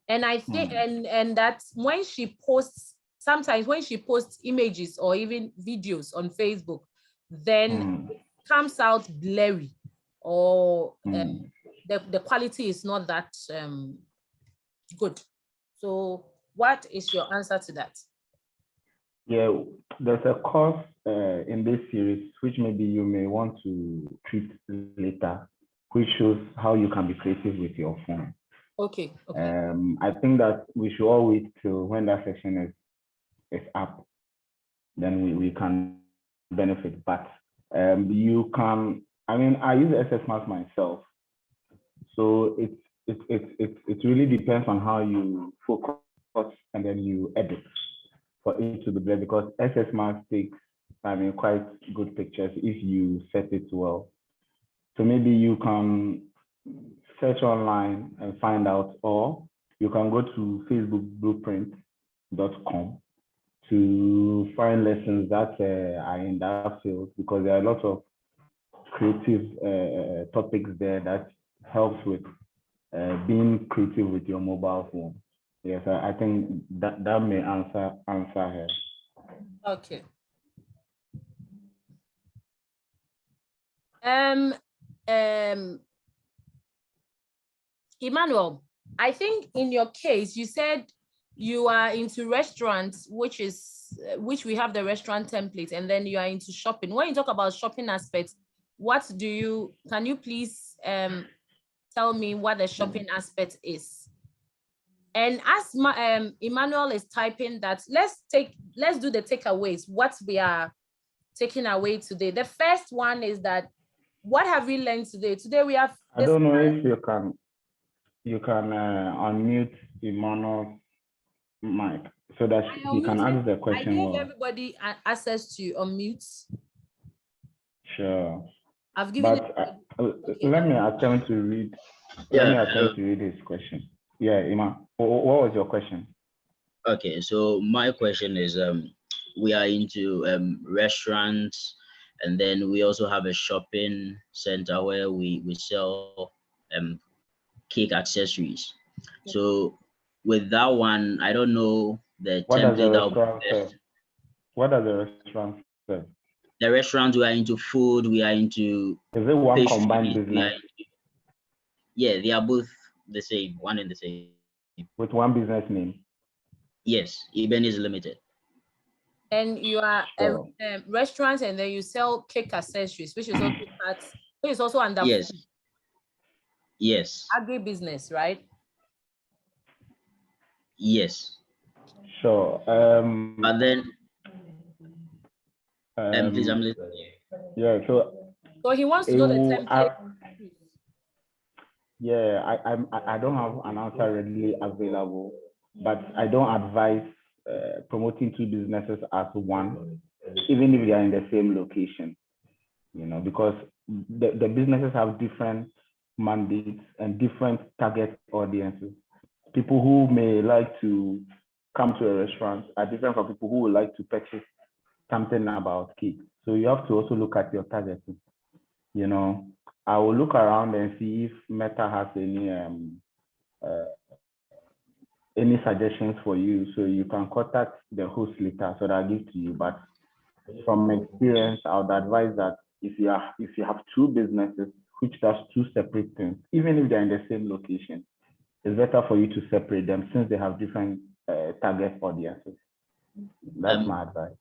And I think, and that when she posts, sometimes when she posts images or even videos on Facebook, then it comes out blurry, or the quality is not that good. So what is your answer to that? Yeah, there's a course in this series, which maybe you may want to treat later, which shows how you can be creative with your phone. Okay. I think that we should all wait till when that section is up, then we can benefit. But you can, I mean, I use SS Max myself, so it really depends on how you focus and then you edit for it to be better, because SS Max takes, I mean, quite good pictures if you set it well. So maybe you can search online and find out, or you can go to facebookblueprint.com to find lessons that are in that field, because there are lots of creative topics there that helps with being creative with your mobile phone. Yes, I think that may answer her. Okay. Emmanuel, I think in your case, you said you are into restaurants, which we have the restaurant template, and then you are into shopping. When you talk about shopping aspects, can you please tell me what the shopping aspect is? And as Emmanuel is typing that, let's do the takeaways, what we are taking away today. The first one is that, what have we learned today? Today we have. I don't know if you can unmute Emmanuel's mic so that he can ask the question. I gave everybody access to unmute. Sure. I've given. Let me attempt to read. Let me attempt to read his question. Yeah, Iman, what was your question? Okay, so my question is, we are into restaurants, and then we also have a shopping center where we sell cake accessories. So with that one, I don't know the template. What does the restaurant serve? The restaurants, we are into food, we are into. Is it one combined business? Yeah, they are both the same, one and the same. With one business name? Yes, Ebenezer Limited. And you are a restaurant, and then you sell cake accessories, which is also under. Yes. Food. Yes. Agribusiness, right? Yes. Sure. But then, please, I'm listening. Yeah. So he wants to know the template. Yeah, I don't have an answer readily available, but I don't advise promoting two businesses as one, even if they are in the same location, because the businesses have different mandates and different target audiences. People who may like to come to a restaurant are different from people who would like to purchase something about cake. So you have to also look at your targeting. You know, I will look around and see if Meta has any suggestions for you. So you can contact the host later so that I'll give to you. But from experience, I would advise that if you have two businesses which does two separate things, even if they're in the same location, it's better for you to separate them since they have different target audiences. That's my advice.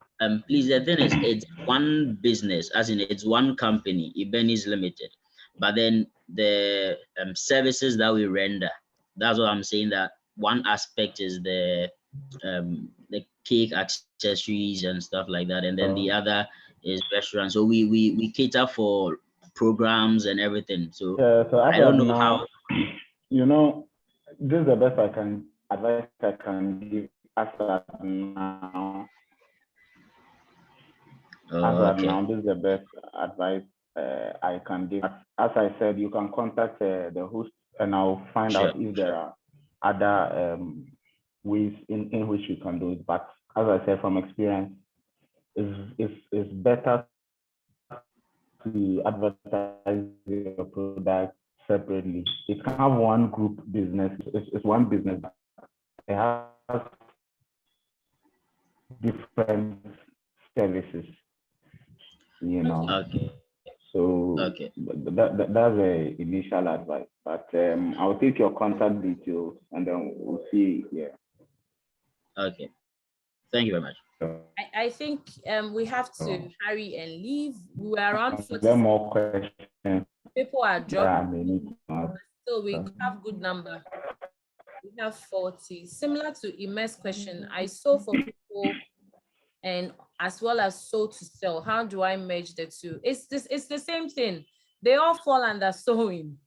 Please, the thing is, it's one business, as in it's one company, Ibeni's Limited. But then the services that we render, that's what I'm saying, that one aspect is the cake accessories and stuff like that. And then the other is restaurants. So we cater for programs and everything. So, I don't know how. You know, this is the best advice I can give as of now. Now, this is the best advice I can give. As I said, you can contact the host and I'll find out if there are other ways in which you can do it. But as I said, from experience, it's better to advertise your product separately. It can have one group business. It's one business. It has different services. You know. Okay. So that's the initial advice. But I'll take your contact details and then we'll see. Yeah. Okay. Thank you very much. I think we have to hurry and leave. We are around 40. There are more questions. People are dropping. So we have good number. We have 40. Similar to Ime's question, I saw for people and as well as sow to sell. How do I merge the two? It's the same thing. They all fall under sowing.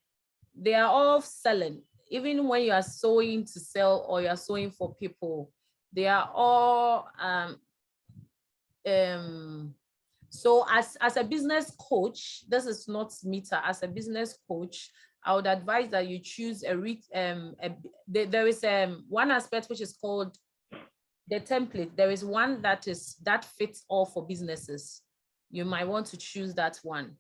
They are all selling. Even when you are sowing to sell or you are sowing for people, they are all so as a business coach, this is not Mita. As a business coach, I would advise that you choose there is one aspect which is called the template. There is one that fits all for businesses. You might want to choose that one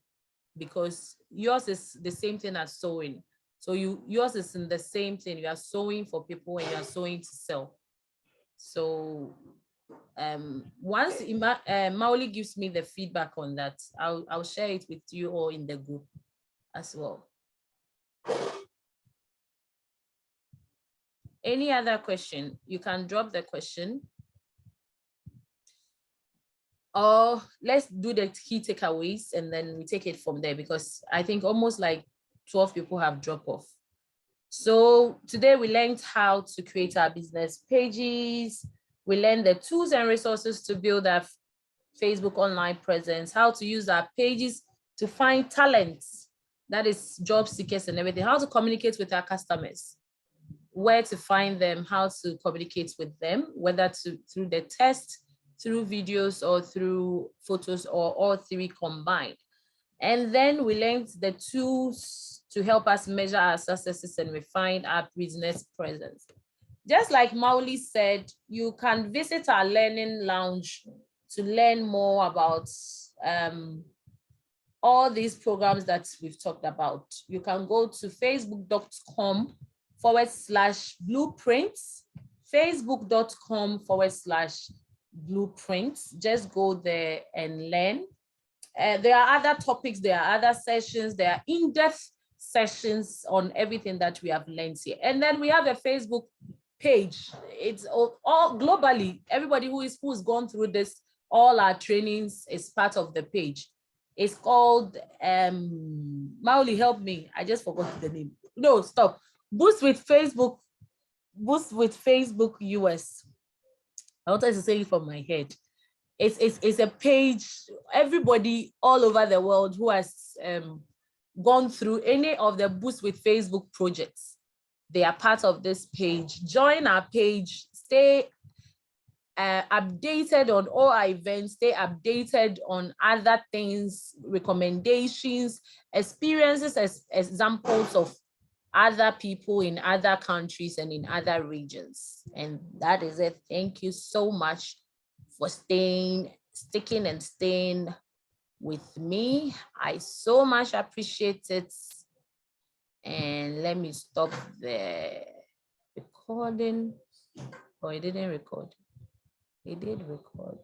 because yours is the same thing as sewing. So yours is in the same thing. You are sewing for people and you are sewing to sell. So once Mauli gives me the feedback on that, I'll share it with you all in the group as well. Any other question? You can drop the question. Or let's do the key takeaways and then we take it from there because I think almost like 12 people have dropped off. So today we learned how to create our business pages. We learned the tools and resources to build our Facebook online presence, how to use our pages to find talents, that is job seekers and everything, how to communicate with our customers, where to find them, how to communicate with them, whether through the test, through videos or through photos or all three combined. And then we learned the tools to help us measure our successes and refine our business presence. Just like Mauli said, you can visit our learning lounge to learn more about all these programs that we've talked about. You can go to facebook.com/blueprints, facebook.com/blueprints. Just go there and learn. There are other topics, there are other sessions, there are in-depth sessions on everything that we have learned here. And then we have a Facebook page. It's all globally, everybody who's gone through this, all our trainings is part of the page. It's called, Mauli, help me. I just forgot the name. No, stop. Boost with Facebook US. I wanted to say it from my head. It's a page, everybody all over the world who has gone through any of the Boost with Facebook projects, they are part of this page. Join our page, stay updated on all our events, stay updated on other things, recommendations, experiences, as examples of other people in other countries and in other regions. And that is it. Thank you so much for sticking and staying with me. I so much appreciate it. And let me stop the recording. Oh, it didn't record. It did record.